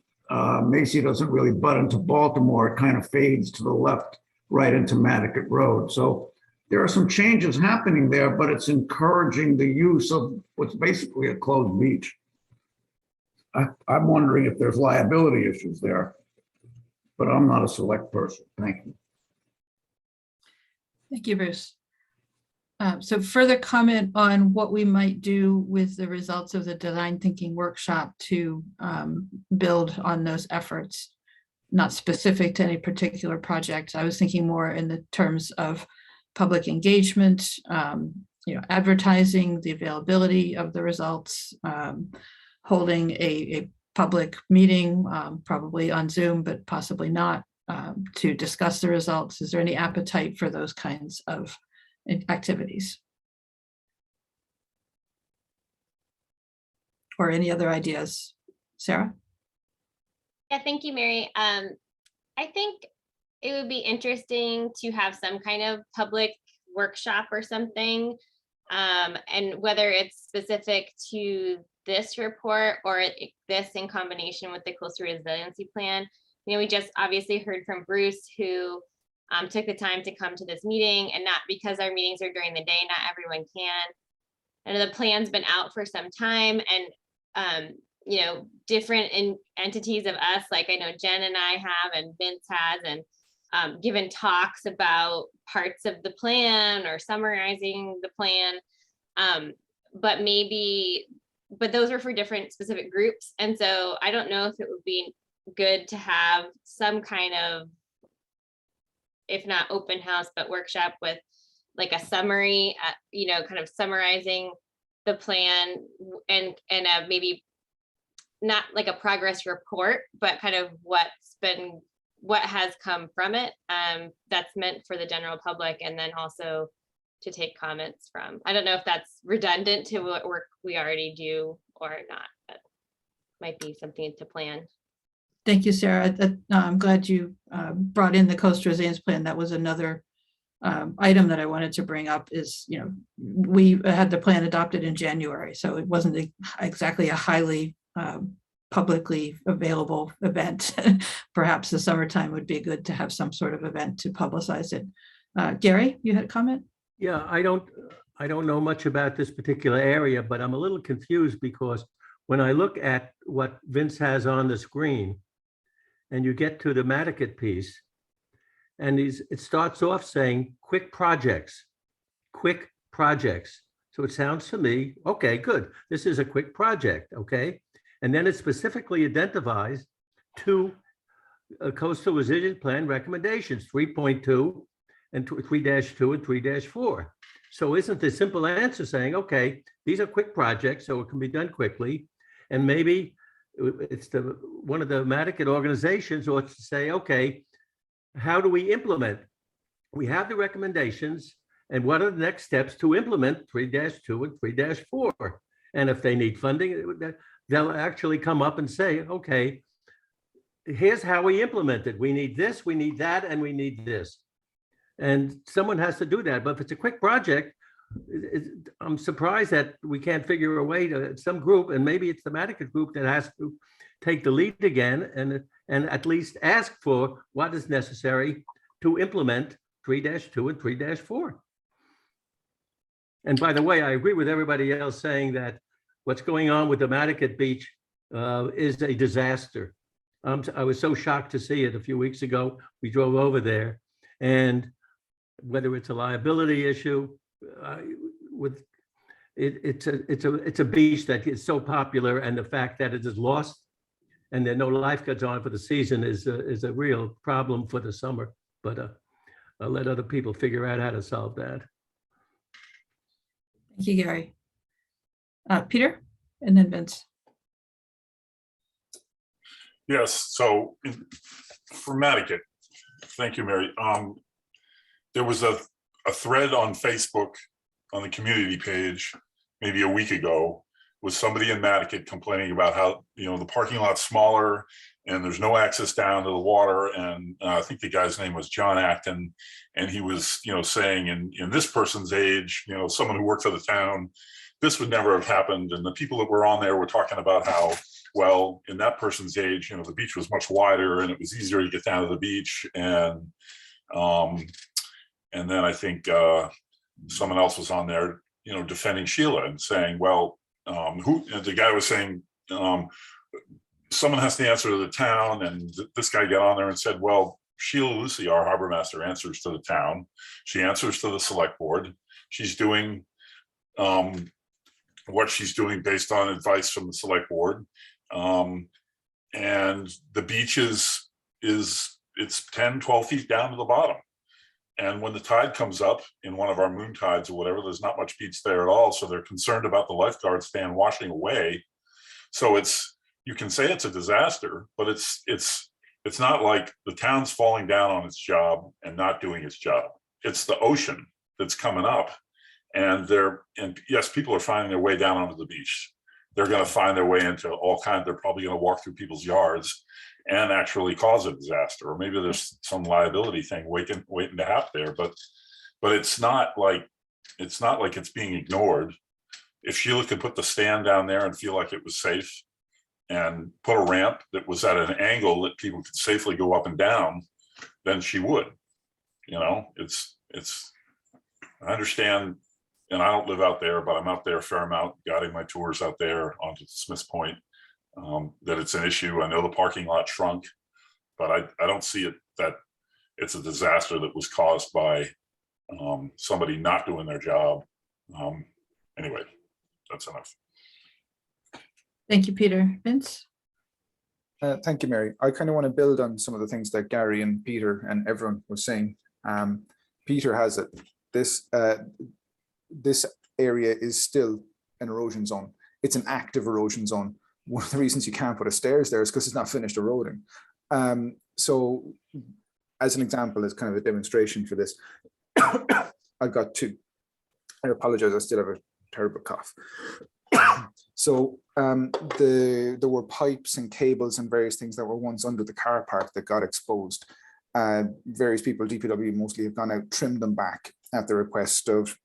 Macy doesn't really butt into Baltimore. It kind of fades to the left, right into Madigan Road. So there are some changes happening there, but it's encouraging the use of what's basically a closed beach. I'm wondering if there's liability issues there, but I'm not a select person. Thank you. Thank you, Bruce. So further comment on what we might do with the results of the design thinking workshop to build on those efforts, not specific to any particular project. I was thinking more in the terms of public engagement, advertising the availability of the results, holding a public meeting, probably on Zoom, but possibly not, to discuss the results. Is there any appetite for those kinds of activities? Or any other ideas? Sarah? Yeah, thank you, Mary. I think it would be interesting to have some kind of public workshop or something. And whether it's specific to this report or this in combination with the coastal resiliency plan. We just obviously heard from Bruce, who took the time to come to this meeting, and not because our meetings are during the day, not everyone can. And the plan's been out for some time, and different entities of us, like I know Jen and I have, and Vince has, and given talks about parts of the plan or summarizing the plan. But those are for different specific groups. And so I don't know if it would be good to have some kind of, if not open house, but workshop with like a summary, kind of summarizing the plan, and maybe not like a progress report, but kind of what has come from it, that's meant for the general public, and then also to take comments from. I don't know if that's redundant to what work we already do or not, but might be something to plan. Thank you, Sarah. I'm glad you brought in the coastal resilience plan. That was another item that I wanted to bring up. Is, we had the plan adopted in January, so it wasn't exactly a highly publicly available event. Perhaps the summertime would be good to have some sort of event to publicize it. Gary, you had a comment? Yeah, I don't know much about this particular area, but I'm a little confused because when I look at what Vince has on the screen, and you get to the Mattakit piece, and it starts off saying quick projects. So it sounds to me, okay, good. This is a quick project, okay? And then it specifically identifies two coastal resilience plan recommendations, 3.2 and 3-2 and 3-4. So isn't the simple answer saying, okay, these are quick projects, so it can be done quickly, and maybe it's one of the Mattakit organizations ought to say, okay, how do we implement? We have the recommendations, and what are the next steps to implement 3-2 and 3-4? And if they need funding, they'll actually come up and say, okay, here's how we implement it. We need this, we need that, and we need this. And someone has to do that. But if it's a quick project, I'm surprised that we can't figure a way to some group, and maybe it's the Mattakit group that has to take the lead again and at least ask for what is necessary to implement 3-2 and 3-4. And by the way, I agree with everybody else saying that what's going on with the Mattakit Beach is a disaster. I was so shocked to see it a few weeks ago. We drove over there, and whether it's a liability issue, it's a beach that is so popular, and the fact that it is lost and there are no lifeguards on for the season is a real problem for the summer. But I'll let other people figure out how to solve that. Thank you, Gary. Peter, and then Vince. Yes, so for Mattakit, thank you, Mary. There was a thread on Facebook on the community page maybe a week ago with somebody in Mattakit complaining about how, the parking lot's smaller and there's no access down to the water. And I think the guy's name was John Acton. And he was, saying in this person's age, someone who worked for the town, this would never have happened. And the people that were on there were talking about how, well, in that person's age, the beach was much wider and it was easier to get down to the beach. And then I think someone else was on there, defending Sheila and saying, well, the guy was saying, someone has to answer to the town. And this guy got on there and said, well, Sheila Lucy, our harbor master, answers to the town. She answers to the select board. She's doing what she's doing based on advice from the select board. And the beach it's 10, 12 feet down to the bottom. And when the tide comes up in one of our moon tides or whatever, there's not much beach there at all. So they're concerned about the lifeguard stand washing away. So you can say it's a disaster, but it's not like the town's falling down on its job and not doing its job. It's the ocean that's coming up, and yes, people are finding their way down onto the beach. They're going to find their way into all kinds. They're probably going to walk through people's yards and actually cause a disaster, or maybe there's some liability thing waiting to happen there. But it's not like it's being ignored. If Sheila could put the stand down there and feel like it was safe, and put a ramp that was at an angle that people could safely go up and down, then she would. You know, I understand, and I don't live out there, but I'm out there a fair amount, guiding my tours out there onto Smith's Point, that it's an issue. I know the parking lot shrunk, but I don't see it that it's a disaster that was caused by somebody not doing their job. Anyway, that's enough. Thank you, Peter. Vince? Thank you, Mary. I kind of want to build on some of the things that Gary and Peter and everyone was saying. Peter has it. This area is still an erosion zone. It's an active erosion zone. One of the reasons you can't put a stairs there is because it's not finished eroding. So as an example, as kind of a demonstration for this, I've got two. I apologize, I still have a terrible cough. So there were pipes and cables and various things that were once under the car park that got exposed. Various people, DPW mostly, have gone out, trimmed them back at the request of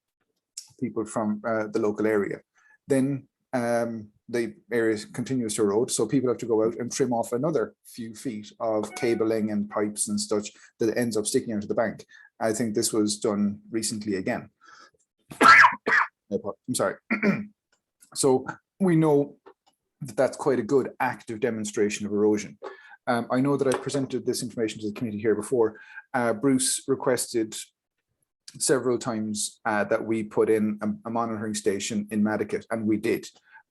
people from the local area. Then the area continues to erode, so people have to go out and trim off another few feet of cabling and pipes and such that ends up sticking out of the bank. I think this was done recently again. I'm sorry. So we know that that's quite a good active demonstration of erosion. I know that I presented this information to the committee here before. Bruce requested several times that we put in a monitoring station in Madikit, and we did.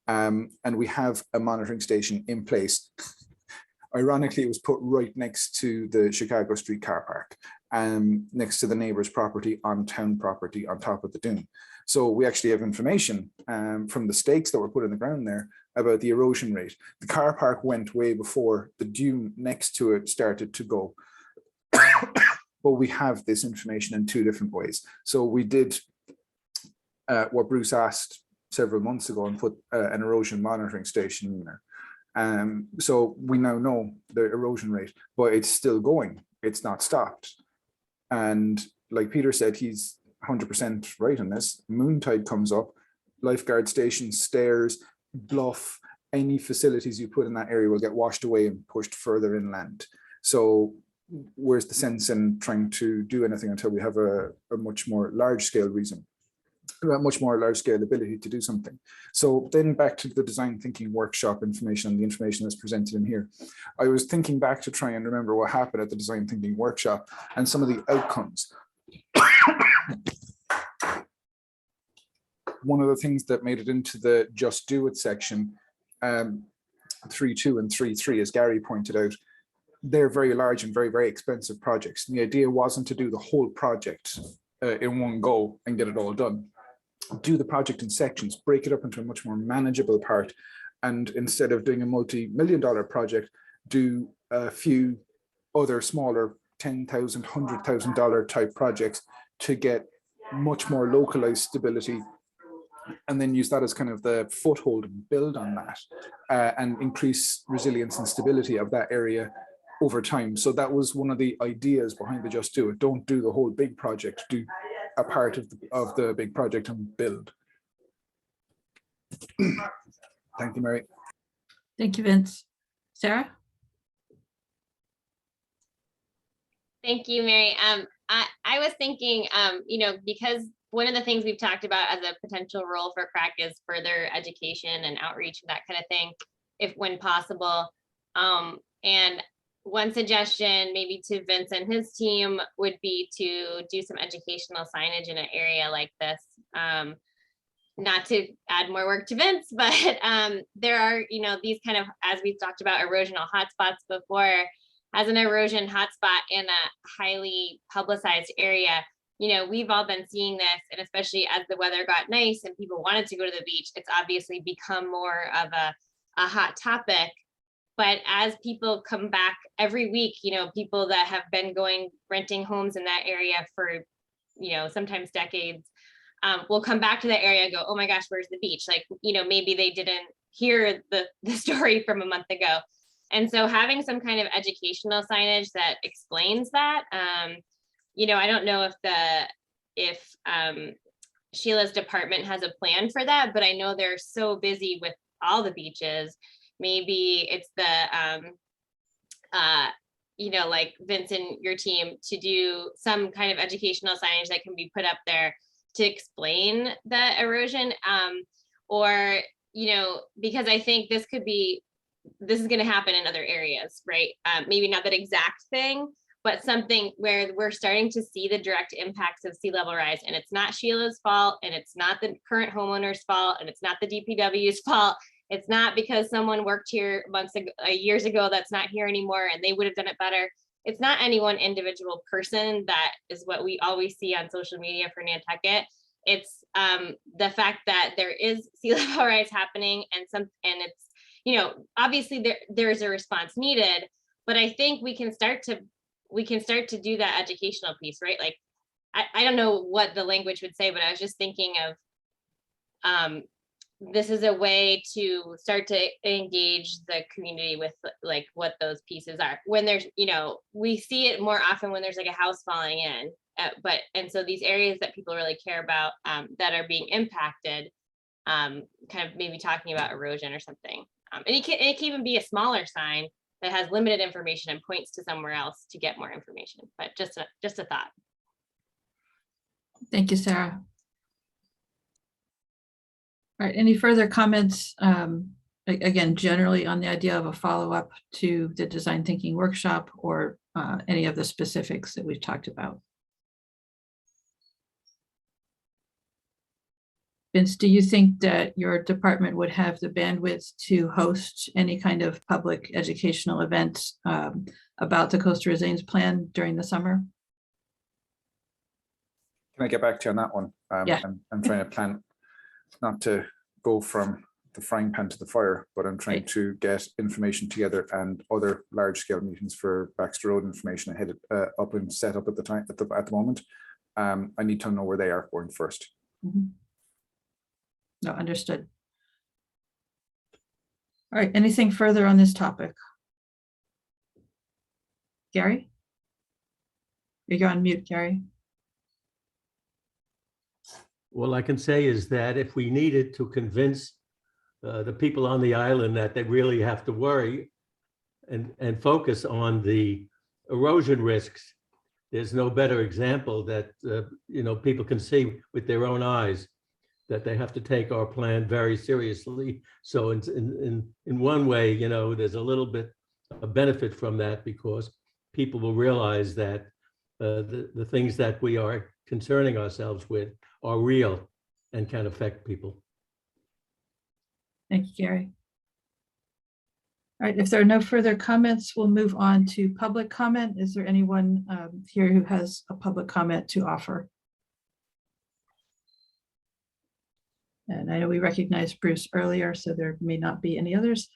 And we have a monitoring station in place. Ironically, it was put right next to the Chicago Street car park, next to the neighbor's property on town property on top of the dune. So we actually have information from the stakes that were put in the ground there about the erosion rate. The car park went way before the dune next to it started to go. But we have this information in two different ways. So we did what Bruce asked several months ago and put an erosion monitoring station in there. So we now know the erosion rate, but it's still going. It's not stopped. And like Peter said, he's 100% right on this. Moontide comes up, lifeguard stations, stairs, bluff, any facilities you put in that area will get washed away and pushed further inland. So where's the sense in trying to do anything until we have a much more large scale reason, a much more large scale ability to do something. So then back to the design thinking workshop information and the information that's presented in here. I was thinking back to try and remember what happened at the design thinking workshop and some of the outcomes. One of the things that made it into the Just Do It section, 3.2 and 3.3, as Gary pointed out, they're very large and very, very expensive projects. And the idea wasn't to do the whole project in one go and get it all done. Do the project in sections, break it up into a much more manageable part. And instead of doing a multi-million-dollar project, do a few other smaller $10,000, $100,000 type projects to get much more localized stability, and then use that as kind of the foothold and build on that and increase resilience and stability of that area over time. So that was one of the ideas behind the Just Do It. Don't do the whole big project, do a part of the big project and build. Thank you, Mary. Thank you, Vince. Sarah? Thank you, Mary. I was thinking, because one of the things we've talked about as a potential role for CRAC is further education and outreach and that kind of thing, if when possible. And one suggestion maybe to Vince and his team would be to do some educational signage in an area like this. Not to add more work to Vince, but there are, these kind of, as we've talked about erosional hotspots before, as an erosion hotspot in a highly publicized area, we've all been seeing this, and especially as the weather got nice and people wanted to go to the beach, it's obviously become more of a hot topic. But as people come back every week, people that have been renting homes in that area for, sometimes decades, will come back to the area and go, oh my gosh, where's the beach? Like, maybe they didn't hear the story from a month ago. And so having some kind of educational signage that explains that, I don't know if Sheila's department has a plan for that, but I know they're so busy with all the beaches. Maybe it's like Vince and your team to do some kind of educational signage that can be put up there to explain the erosion, because I think this is going to happen in other areas, right? Maybe not that exact thing, but something where we're starting to see the direct impacts of sea level rise, and it's not Sheila's fault, and it's not the current homeowner's fault, and it's not the DPW's fault. It's not because someone worked here years ago that's not here anymore and they would have done it better. It's not any one individual person. That is what we always see on social media for Nantucket. It's the fact that there is sea level rise happening, and it's, obviously there's a response needed, but I think we can start to do that educational piece, right? Like, I don't know what the language would say, but I was just thinking of, this is a way to start to engage the community with like what those pieces are. When there's, we see it more often when there's like a house falling in, and so these areas that people really care about, that are being impacted, kind of maybe talking about erosion or something. And it can even be a smaller sign that has limited information and points to somewhere else to get more information, but just a thought. Thank you, Sarah. All right, any further comments, again, generally on the idea of a follow-up to the design thinking workshop, or any of the specifics that we've talked about? Vince, do you think that your department would have the bandwidth to host any kind of public educational event about the Costa Rizanes plan during the summer? Can I get back to you on that one? Yeah. I'm trying to plan not to go from the frying pan to the fire, but I'm trying to get information together and other large scale meetings for Baxter Road information ahead up and set up at the moment. I need to know where they are going first. Mm-hmm. No, understood. All right, anything further on this topic? Gary? You're on mute, Gary. All I can say is that if we needed to convince the people on the island that they really have to worry and focus on the erosion risks, there's no better example that people can see with their own eyes that they have to take our plan very seriously. So in one way, there's a little bit of benefit from that, because people will realize that the things that we are concerning ourselves with are real and can affect people. Thank you, Gary. All right, if there are no further comments, we'll move on to public comment. Is there anyone here who has a public comment to offer? And I know we recognized Bruce earlier, so there may not be any others.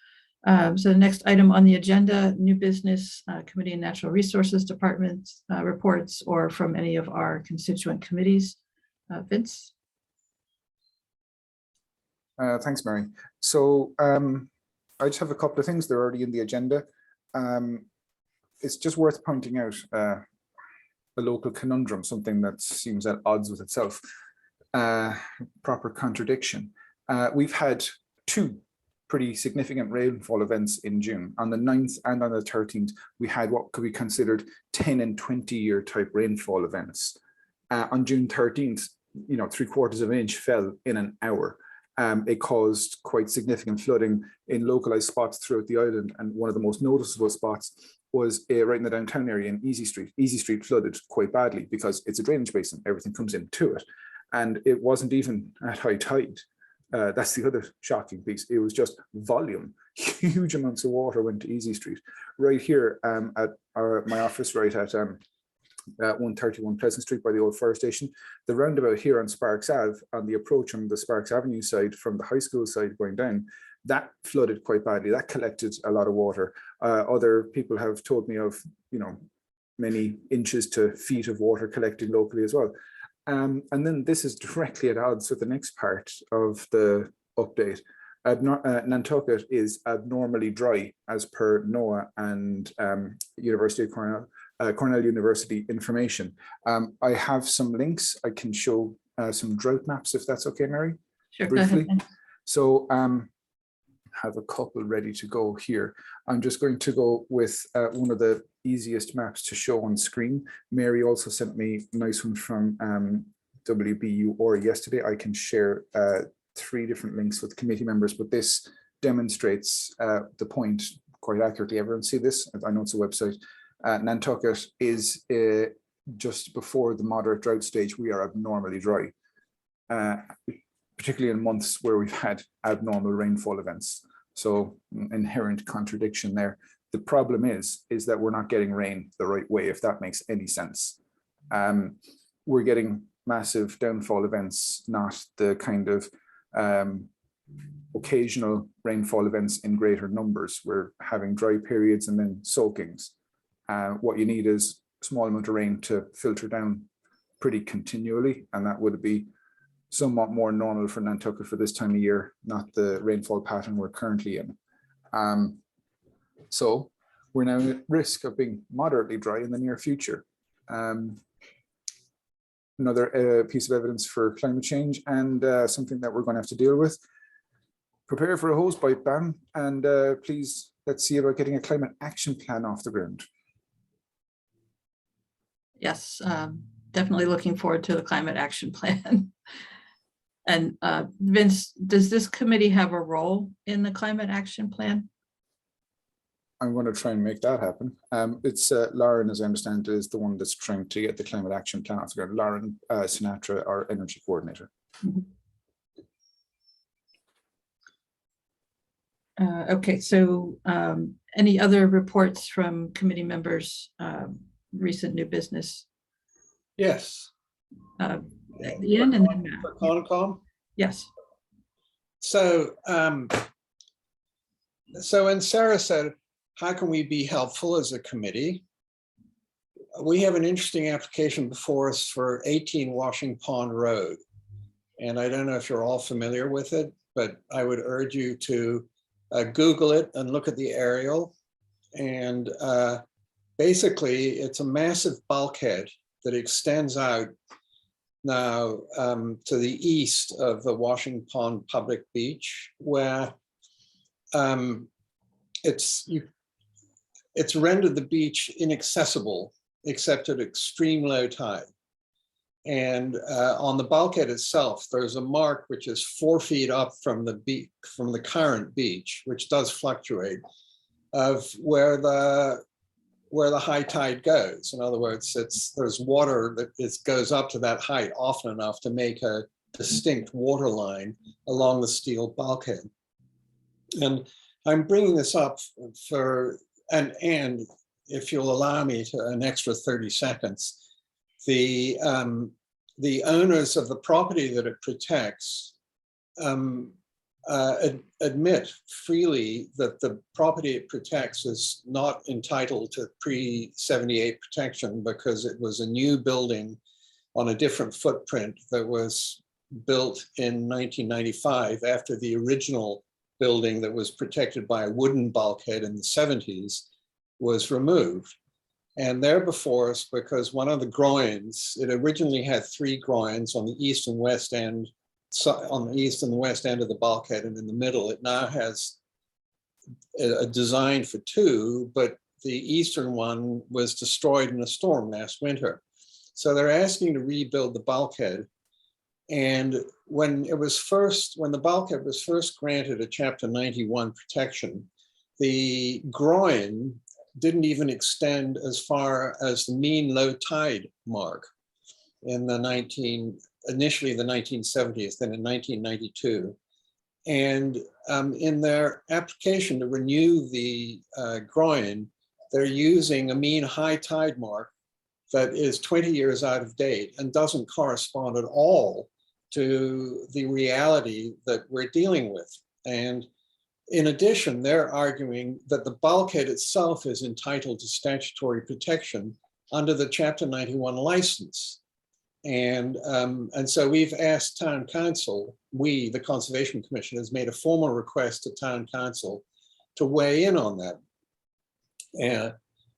So the next item on the agenda, new business, Committee and Natural Resources Department reports, or from any of our constituent committees. Vince? Thanks, Mary. So I just have a couple of things. They're already in the agenda. It's just worth pointing out a local conundrum, something that seems at odds with itself. Proper contradiction. We've had two pretty significant rainfall events in June. On the 9th and on the 13th, we had what could be considered 10 and 20 year type rainfall events. On June 13th, 3/4 of an inch fell in an hour. It caused quite significant flooding in localized spots throughout the island. And one of the most noticeable spots was right in the downtown area in Easy Street. Easy Street flooded quite badly because it's a drainage basin. Everything comes into it. And it wasn't even at high tide. That's the other shocking piece. It was just volume. Huge amounts of water went to Easy Street. Right here at my office, right at 131 Pleasant Street by the old fire station. The roundabout here on Sparks Ave, on the approach on the Sparks Avenue side from the high school side going down, that flooded quite badly. That collected a lot of water. Other people have told me of, many inches to feet of water collected locally as well. And then this is directly at odds with the next part of the update. Nantucket is abnormally dry as per NOAA and University of Cornell. Cornell University information. I have some links. I can show some drought maps if that's okay, Mary. Sure, go ahead. Briefly. So have a couple ready to go here. I'm just going to go with one of the easiest maps to show on screen. Mary also sent me a nice one from WBU or yesterday. I can share 3 different links with committee members, but this demonstrates the point quite accurately. Everyone see this? I know it's a website. Nantucket is just before the moderate drought stage. We are abnormally dry, particularly in months where we've had abnormal rainfall events. So inherent contradiction there. The problem is that we're not getting rain the right way, if that makes any sense. We're getting massive downfall events, not the kind of occasional rainfall events in greater numbers. We're having dry periods and then soakings. What you need is a small amount of rain to filter down pretty continually, and that would be somewhat more normal for Nantucket for this time of year, not the rainfall pattern we're currently in. So we're now at risk of being moderately dry in the near future. Another piece of evidence for climate change and something that we're going to have to deal with. Prepare for a hosepipe ban, and please, let's see about getting a climate action plan off the ground. Yes, definitely looking forward to the climate action plan. And Vince, does this committee have a role in the climate action plan? I'm going to try and make that happen. It's Lauren, as I understand, is the one that's trying to get the climate action plan off the ground. Lauren Sinatra, our energy coordinator. Okay, so any other reports from committee members, recent new business? Yes. Ian and then Matt. For Concom? Yes. So, when Sarah said, how can we be helpful as a committee? We have an interesting application before us for 18 Washing Pond Road. And I don't know if you're all familiar with it, but I would urge you to Google it and look at the aerial. And basically, it's a massive bulkhead that extends out now to the east of the Washing Pond Public Beach, where it's rendered the beach inaccessible except at extreme low tide. And on the bulkhead itself, there's a mark which is 4 feet up from the current beach, which does fluctuate, of where the high tide goes. In other words, there's water that goes up to that height often enough to make a distinct water line along the steel bulkhead. And I'm bringing this up for, and if you'll allow me to an extra 30 seconds, the owners of the property that it protects admit freely that the property it protects is not entitled to pre-78 protection because it was a new building on a different footprint that was built in 1995 after the original building that was protected by a wooden bulkhead in the 70s was removed. And they're before us because one of the groins, it originally had 3 groins on the east and west end, on the east and the west end of the bulkhead, and in the middle it now has a design for 2, but the eastern one was destroyed in a storm last winter. So they're asking to rebuild the bulkhead. And when the bulkhead was first granted a Chapter 91 protection, the groin didn't even extend as far as the mean low tide mark in initially the 1970s, then in 1992, And in their application to renew the groin, they're using a mean high tide mark that is 20 years out of date and doesn't correspond at all to the reality that we're dealing with. And in addition, they're arguing that the bulkhead itself is entitled to statutory protection under the Chapter 91 license. And so we've asked Town Council, we, the Conservation Commission, has made a formal request to Town Council to weigh in on that.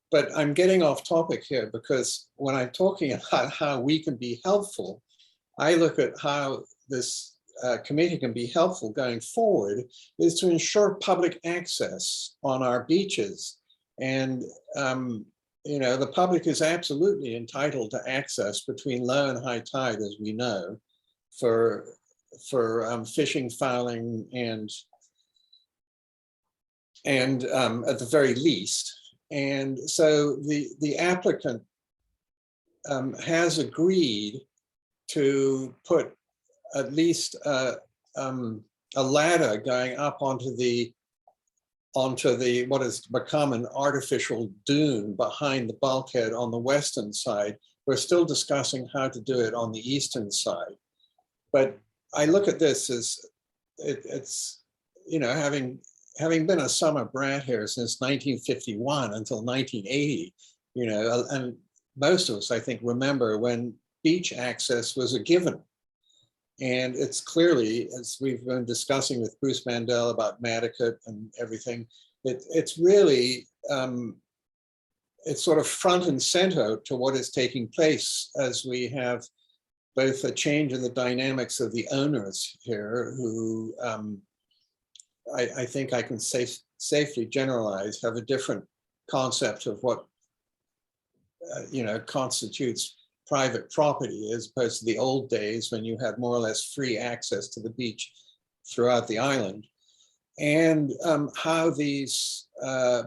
But I'm getting off topic here because when I'm talking about how we can be helpful, I look at how this committee can be helpful going forward is to ensure public access on our beaches. And you know, the public is absolutely entitled to access between low and high tide, as we know, for fishing, fouling, and at the very least. And so the applicant has agreed to put at least a ladder going up onto the what has become an artificial dune behind the bulkhead on the western side. We're still discussing how to do it on the eastern side. But I look at this as it's, you know, having been a summer brat here since 1951 until 1980, you know, and most of us, I think, remember when beach access was a given. And it's clearly, as we've been discussing with Bruce Mandel about Matticat and everything, it's really, it's sort of front and center to what is taking place as we have both a change in the dynamics of the owners here who I think I can safely generalize have a different concept of what you know, constitutes private property as opposed to the old days when you had more or less free access to the beach throughout the island. And how these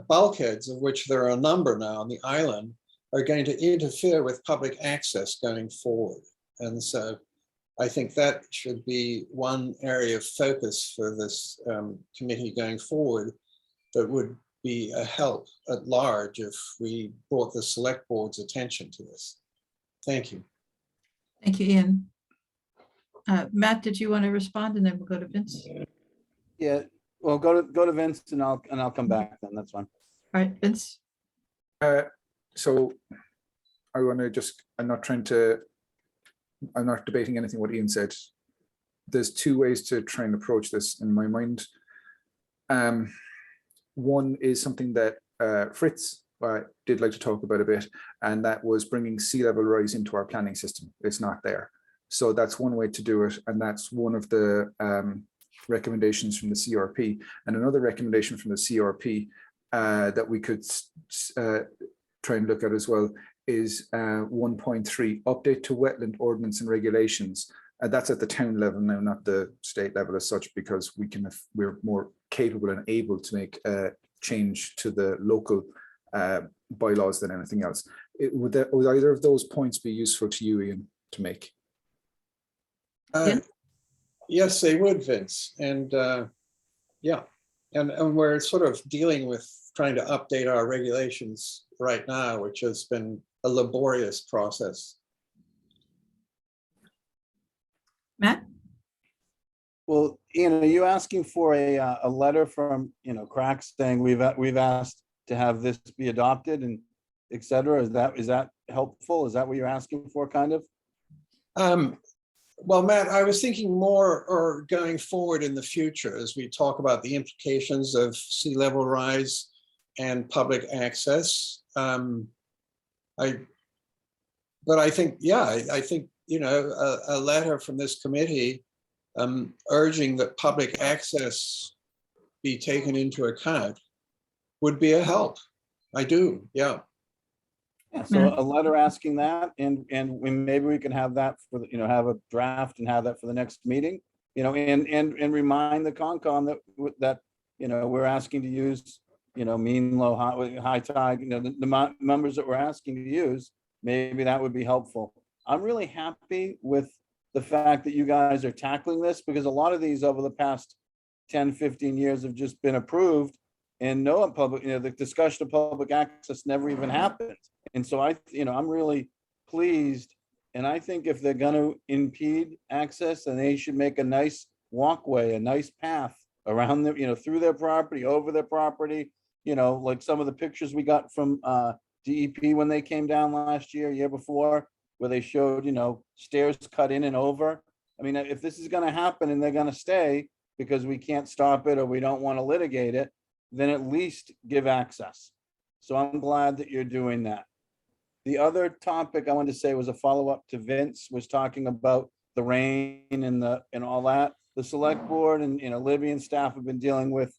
bulkheads, of which there are a number now on the island, are going to interfere with public access going forward. And so I think that should be one area of focus for this committee going forward that would be a help at large if we brought the select board's attention to this. Thank you. Thank you, Ian. Matt, did you want to respond, and then we'll go to Vince? Yeah, well, go to Vince and I'll come back then. That's fine. All right, Vince. So I want to just, I'm not debating anything what Ian said. There's two ways to try and approach this in my mind. One is something that Fritz did like to talk about a bit, and that was bringing sea level rise into our planning system. It's not there. So that's one way to do it. And that's one of the recommendations from the CRP. And another recommendation from the CRP that we could try and look at as well is 1.3, update to wetland ordinance and regulations. That's at the town level now, not the state level as such, because we're more capable and able to make a change to the local bylaws than anything else. Would either of those points be useful to you, Ian, to make? Yes, they would, Vince. And yeah, and we're sort of dealing with trying to update our regulations right now, which has been a laborious process. Matt? Well, Ian, are you asking for a letter from, you know, Cracks saying we've asked to have this be adopted and et cetera? Is that helpful? Is that what you're asking for, kind of? Well, Matt, I was thinking more or going forward in the future as we talk about the implications of sea level rise and public access. But I think, yeah, I think, you know, a letter from this committee urging that public access be taken into account would be a help. I do, yeah. Yeah, so a letter asking that, and maybe we can have that for, you know, have a draft and have that for the next meeting, you know, and remind the Concom that you know, we're asking to use, you know, mean low high tide, you know, the numbers that we're asking to use. Maybe that would be helpful. I'm really happy with the fact that you guys are tackling this, because a lot of these over the past 10, 15 years have just been approved and no public, the discussion of public access never even happened. And so I'm really pleased. And I think if they're gonna impede access, then they should make a nice walkway, a nice path around them, through their property, over their property, like some of the pictures we got from DEP when they came down last year before, where they showed, stairs cut in and over. I mean, if this is gonna happen and they're gonna stay because we can't stop it or we don't want to litigate it, then at least give access. So I'm glad that you're doing that. The other topic I wanted to say was a follow-up to Vince was talking about the rain and all that. The select board and, Libby and staff have been dealing with,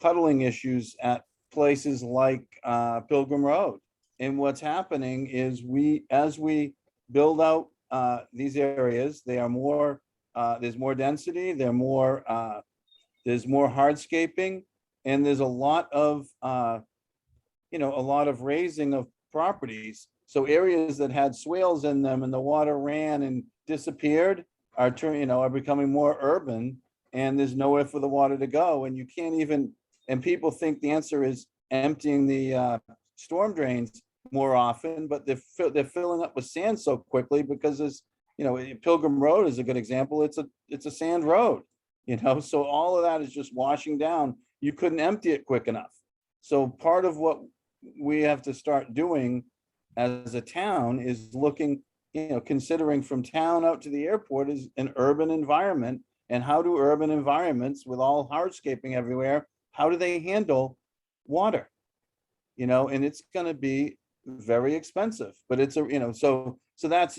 puddling issues at places like Pilgrim Road. And what's happening is as we build out these areas, they are more, there's more density, there's more hardscaping, and there's a lot of raising of properties. So areas that had swales in them and the water ran and disappeared are becoming more urban, and there's nowhere for the water to go. And you can't even, and people think the answer is emptying the storm drains more often, but they're filling up with sand so quickly because there's, Pilgrim Road is a good example. It's a sand road, so all of that is just washing down. You couldn't empty it quick enough. So part of what we have to start doing as a town is looking, considering from town out to the airport is an urban environment. And how do urban environments with all hardscaping everywhere, how do they handle water? And it's going to be very expensive, but it's so that's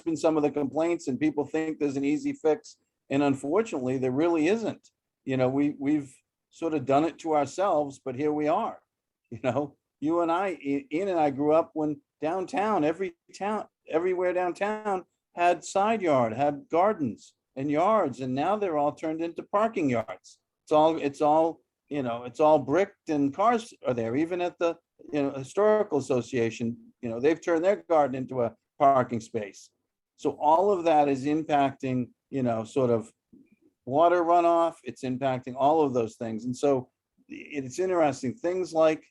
been some of the complaints, and people think there's an easy fix. And unfortunately, there really isn't. We've sort of done it to ourselves, but here we are. You and I, Ian and I grew up when downtown, everywhere downtown had side yard, had gardens and yards, and now they're all turned into parking yards. It's all bricked and cars are there. Even at the historical association, they've turned their garden into a parking space. So all of that is impacting, sort of water runoff. It's impacting all of those things. And so it's interesting, things like,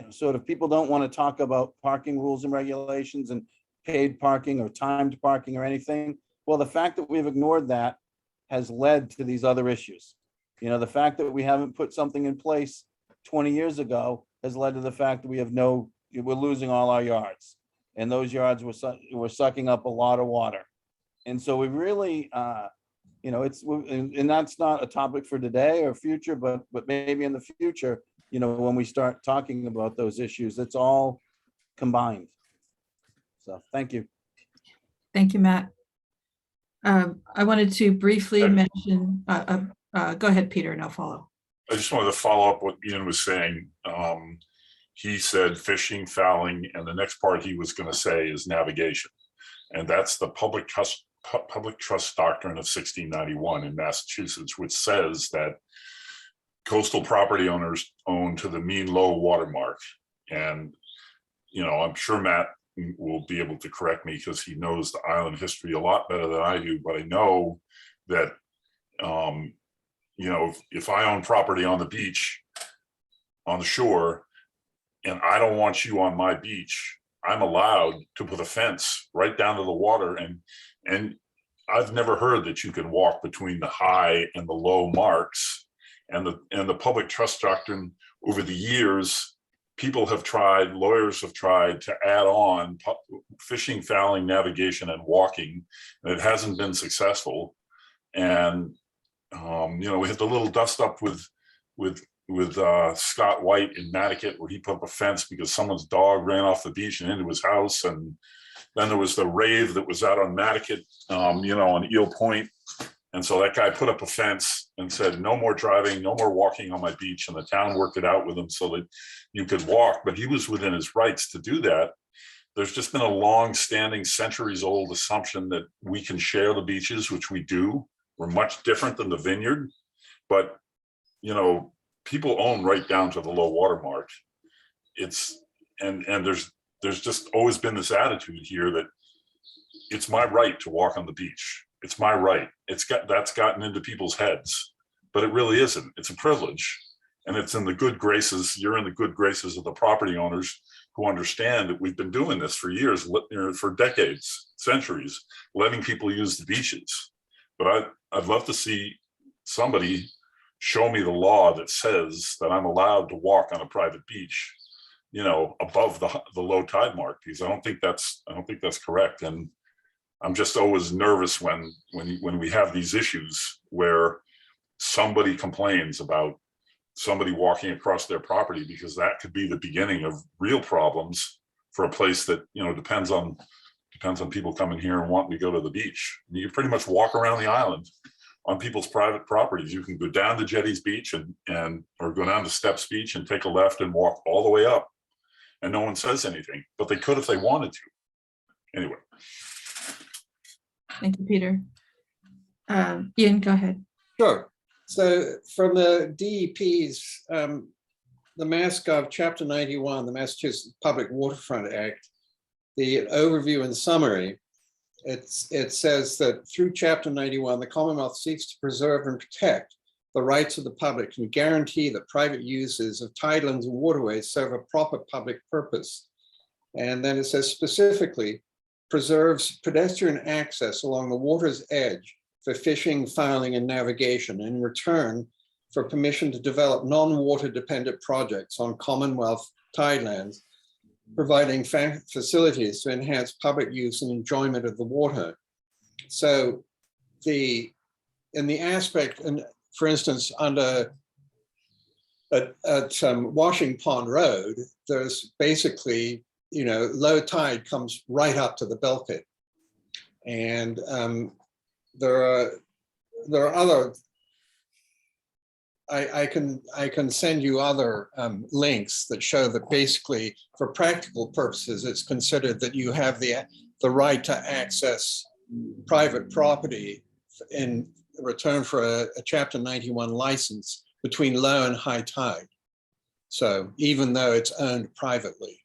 sort of people don't want to talk about parking rules and regulations and paid parking or timed parking or anything. Well, the fact that we've ignored that has led to these other issues. The fact that we haven't put something in place 20 years ago has led to the fact that we're losing all our yards. And those yards were sucking up a lot of water. And so we really, and that's not a topic for today or future, but maybe in the future, when we start talking about those issues, it's all combined. So thank you. Thank you, Matt. I wanted to briefly mention, go ahead, Peter, and I'll follow. I just wanted to follow up what Ian was saying. He said fishing, fouling, and the next part he was going to say is navigation. And that's the public trust doctrine of 1691 in Massachusetts, which says that coastal property owners own to the mean low water mark. And, I'm sure Matt will be able to correct me because he knows the island history a lot better than I do, but I know that, if I own property on the beach, on the shore, and I don't want you on my beach, I'm allowed to put a fence right down to the water. And I've never heard that you can walk between the high and the low marks. And the public trust doctrine, over the years, lawyers have tried to add on fishing, fouling, navigation, and walking, and it hasn't been successful. And we had the little dust up with Scott White in Matticat, where he put up a fence because someone's dog ran off the beach and into his house. And then there was the rave that was out on Matticat, on Eel Point. And so that guy put up a fence and said, no more driving, no more walking on my beach. And the town worked it out with him so that you could walk, but he was within his rights to do that. There's just been a long-standing, centuries-old assumption that we can share the beaches, which we do. We're much different than the vineyard, but, people own right down to the low water mark. And there's just always been this attitude here that it's my right to walk on the beach. It's my right. That's gotten into people's heads. but it really isn't. It's a privilege. And it's in the good graces, you're in the good graces of the property owners who understand that we've been doing this for years, for decades, centuries, letting people use the beaches. But I'd love to see somebody show me the law that says that I'm allowed to walk on a private beach, you know, above the low tide mark, because I don't think that's correct. And I'm just always nervous when we have these issues where somebody complains about somebody walking across their property, because that could be the beginning of real problems for a place that, you know, depends on people coming here and wanting to go to the beach. You pretty much walk around the island on people's private properties. You can go down to Jetty's Beach or go down to Steps Beach and take a left and walk all the way up, and no one says anything, but they could if they wanted to. Anyway. Thank you, Peter. Ian, go ahead. Sure. So from the DEP's, the MassGov Chapter 91, the Massachusetts Public Waterfront Act, the overview and summary, it says that through Chapter 91, the Commonwealth seeks to preserve and protect the rights of the public and guarantee that private users of tidelands and waterways serve a proper public purpose. And then it says specifically, preserves pedestrian access along the water's edge for fishing, fouling, and navigation, in return for permission to develop non-water dependent projects on Commonwealth tidelands, providing facilities to enhance public use and enjoyment of the water. So in the aspect, and for instance, at Washing Pond Road, there's basically, you know, low tide comes right up to the Belkit. And there are other, I can send you other links that show that basically for practical purposes, it's considered that you have the right to access private property in return for a Chapter 91 license between low and high tide. So even though it's owned privately.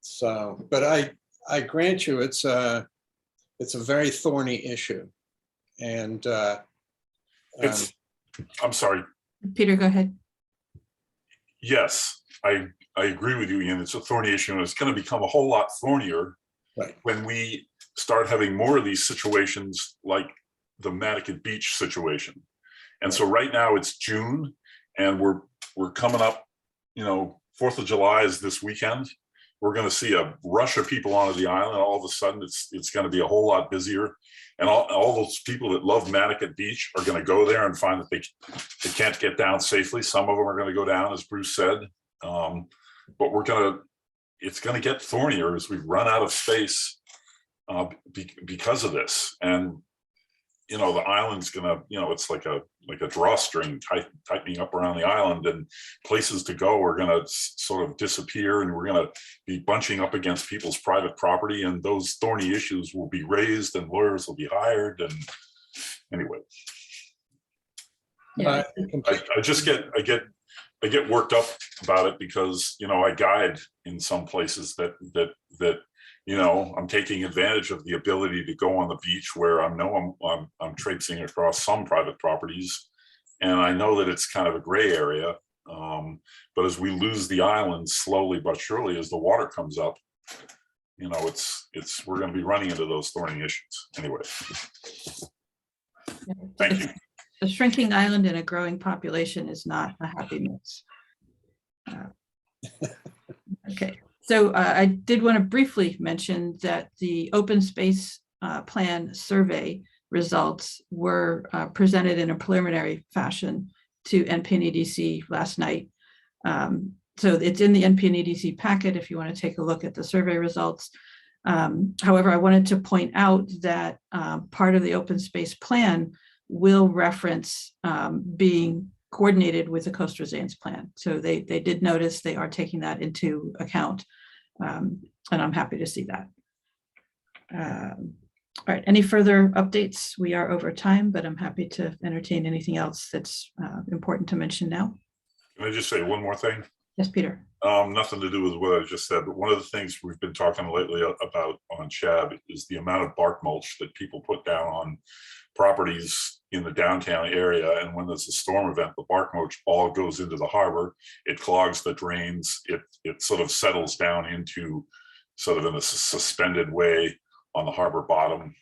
So, but I grant you it's a very thorny issue. And I'm sorry. Peter, go ahead. Yes, I agree with you, Ian. It's a thorny issue, and it's going to become a whole lot thornier when we start having more of these situations like the Mattocket Beach situation. And so right now it's June, and we're coming up, you know, 4th of July is this weekend. We're going to see a rush of people onto the island. All of a sudden, it's going to be a whole lot busier. And all those people that love Mattocket Beach are going to go there and find that they can't get down safely. Some of them are going to go down, as Bruce said. But it's going to get thornier as we run out of space because of this. And, you know, the island's going to, you know, it's like a drawstring tightening up around the island, and places to go are going to sort of disappear, and we're going to be bunching up against people's private property, and those thorny issues will be raised and lawyers will be hired. And anyway, Yeah. I get worked up about it because, you know, I guide in some places that you know, I'm taking advantage of the ability to go on the beach where I know I'm traipsing across some private properties, and I know that it's kind of a gray area. But as we lose the island slowly but surely, as the water comes up, you know, we're going to be running into those thorny issues anyway. Thank you. A shrinking island and a growing population is not a happy mix. Okay. So I did want to briefly mention that the open space plan survey results were presented in a preliminary fashion to NPNEDC last night. So it's in the NPNEDC packet if you want to take a look at the survey results. However, I wanted to point out that part of the open space plan will reference being coordinated with the Coastal Resilience Plan. So they did notice they are taking that into account, and I'm happy to see that. All right, any further updates? We are over time, but I'm happy to entertain anything else that's important to mention now. Can I just say one more thing? Yes, Peter. Nothing to do with what I just said, but one of the things we've been talking lately about on Shab is the amount of bark mulch that people put down on properties in the downtown area. And when there's a storm event, the bark mulch all goes into the harbor. It clogs the drains. It sort of settles down into sort of in a suspended way on the harbor bottom.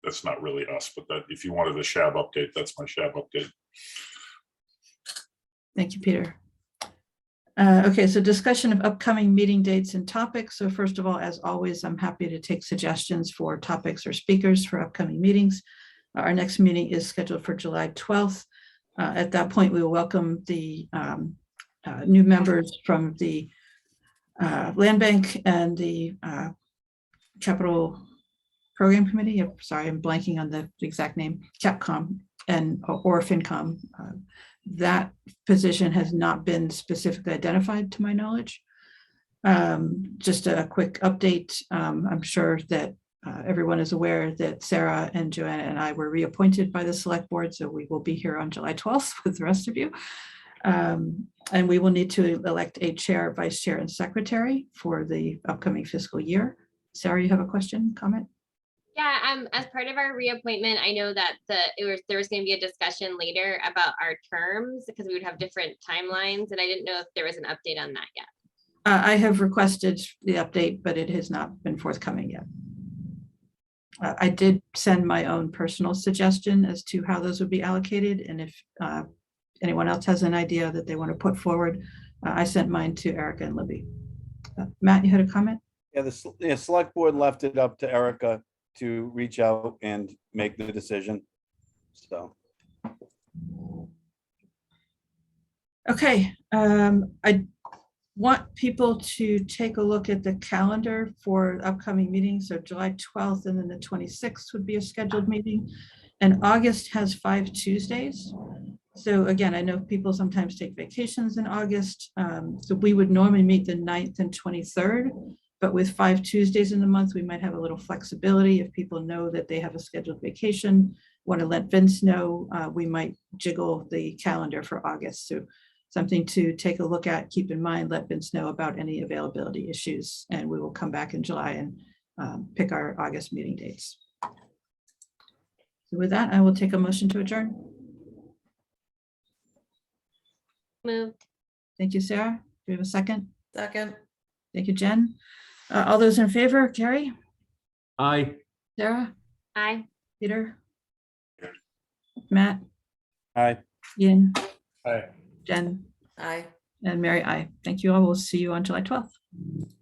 That's not really us, but that if you wanted a Shab update, that's my Shab update. Thank you, Peter. Okay, so discussion of upcoming meeting dates and topics. So first of all, as always, I'm happy to take suggestions for topics or speakers for upcoming meetings. Our next meeting is scheduled for July 12th. At that point, we will welcome the new members from the Land Bank and the Capital Program Committee. Sorry, I'm blanking on the exact name, CAPCOM or FinCom. That position has not been specifically identified to my knowledge. Just a quick update. I'm sure that everyone is aware that Sarah and Joanna and I were reappointed by the select board, so we will be here on July 12th with the rest of you. And we will need to elect a chair, vice chair, and secretary for the upcoming fiscal year. Sarah, you have a question, comment? Yeah, as part of our reappointment, I know that there was going to be a discussion later about our terms because we would have different timelines, and I didn't know if there was an update on that yet. I have requested the update, but it has not been forthcoming yet. I did send my own personal suggestion as to how those would be allocated, and if anyone else has an idea that they want to put forward, I sent mine to Erica and Libby. Matt, you had a comment? Yeah, the select board left it up to Erica to reach out and make the decision. So. Okay, I want people to take a look at the calendar for upcoming meetings. So July 12th and then the 26th would be a scheduled meeting. And August has 5 Tuesdays. So again, I know people sometimes take vacations in August. So we would normally meet the 9th and 23rd. But with 5 Tuesdays in the month, we might have a little flexibility. If people know that they have a scheduled vacation, want to let Vince know, we might jiggle the calendar for August. So something to take a look at, keep in mind, let Vince know about any availability issues, and we will come back in July and pick our August meeting dates. So with that, I will take a motion to adjourn. Moved. Thank you, Sarah. Do we have a second? Second. Thank you, Jen. All those in favor, Carrie, Aye. Sarah, Aye. Peter, Matt, Aye. Ian, Aye. Jen, Aye. and Mary, aye. Thank you all. We'll see you on July 12th.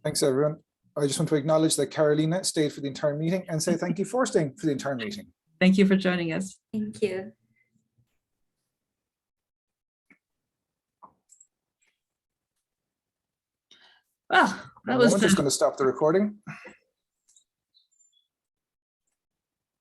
Thanks, everyone. I just want to acknowledge that Carolina stayed for the entire meeting and say thank you for staying for the entire meeting. Thank you for joining us. Thank you. Well, that I'm was just the going to stop the recording.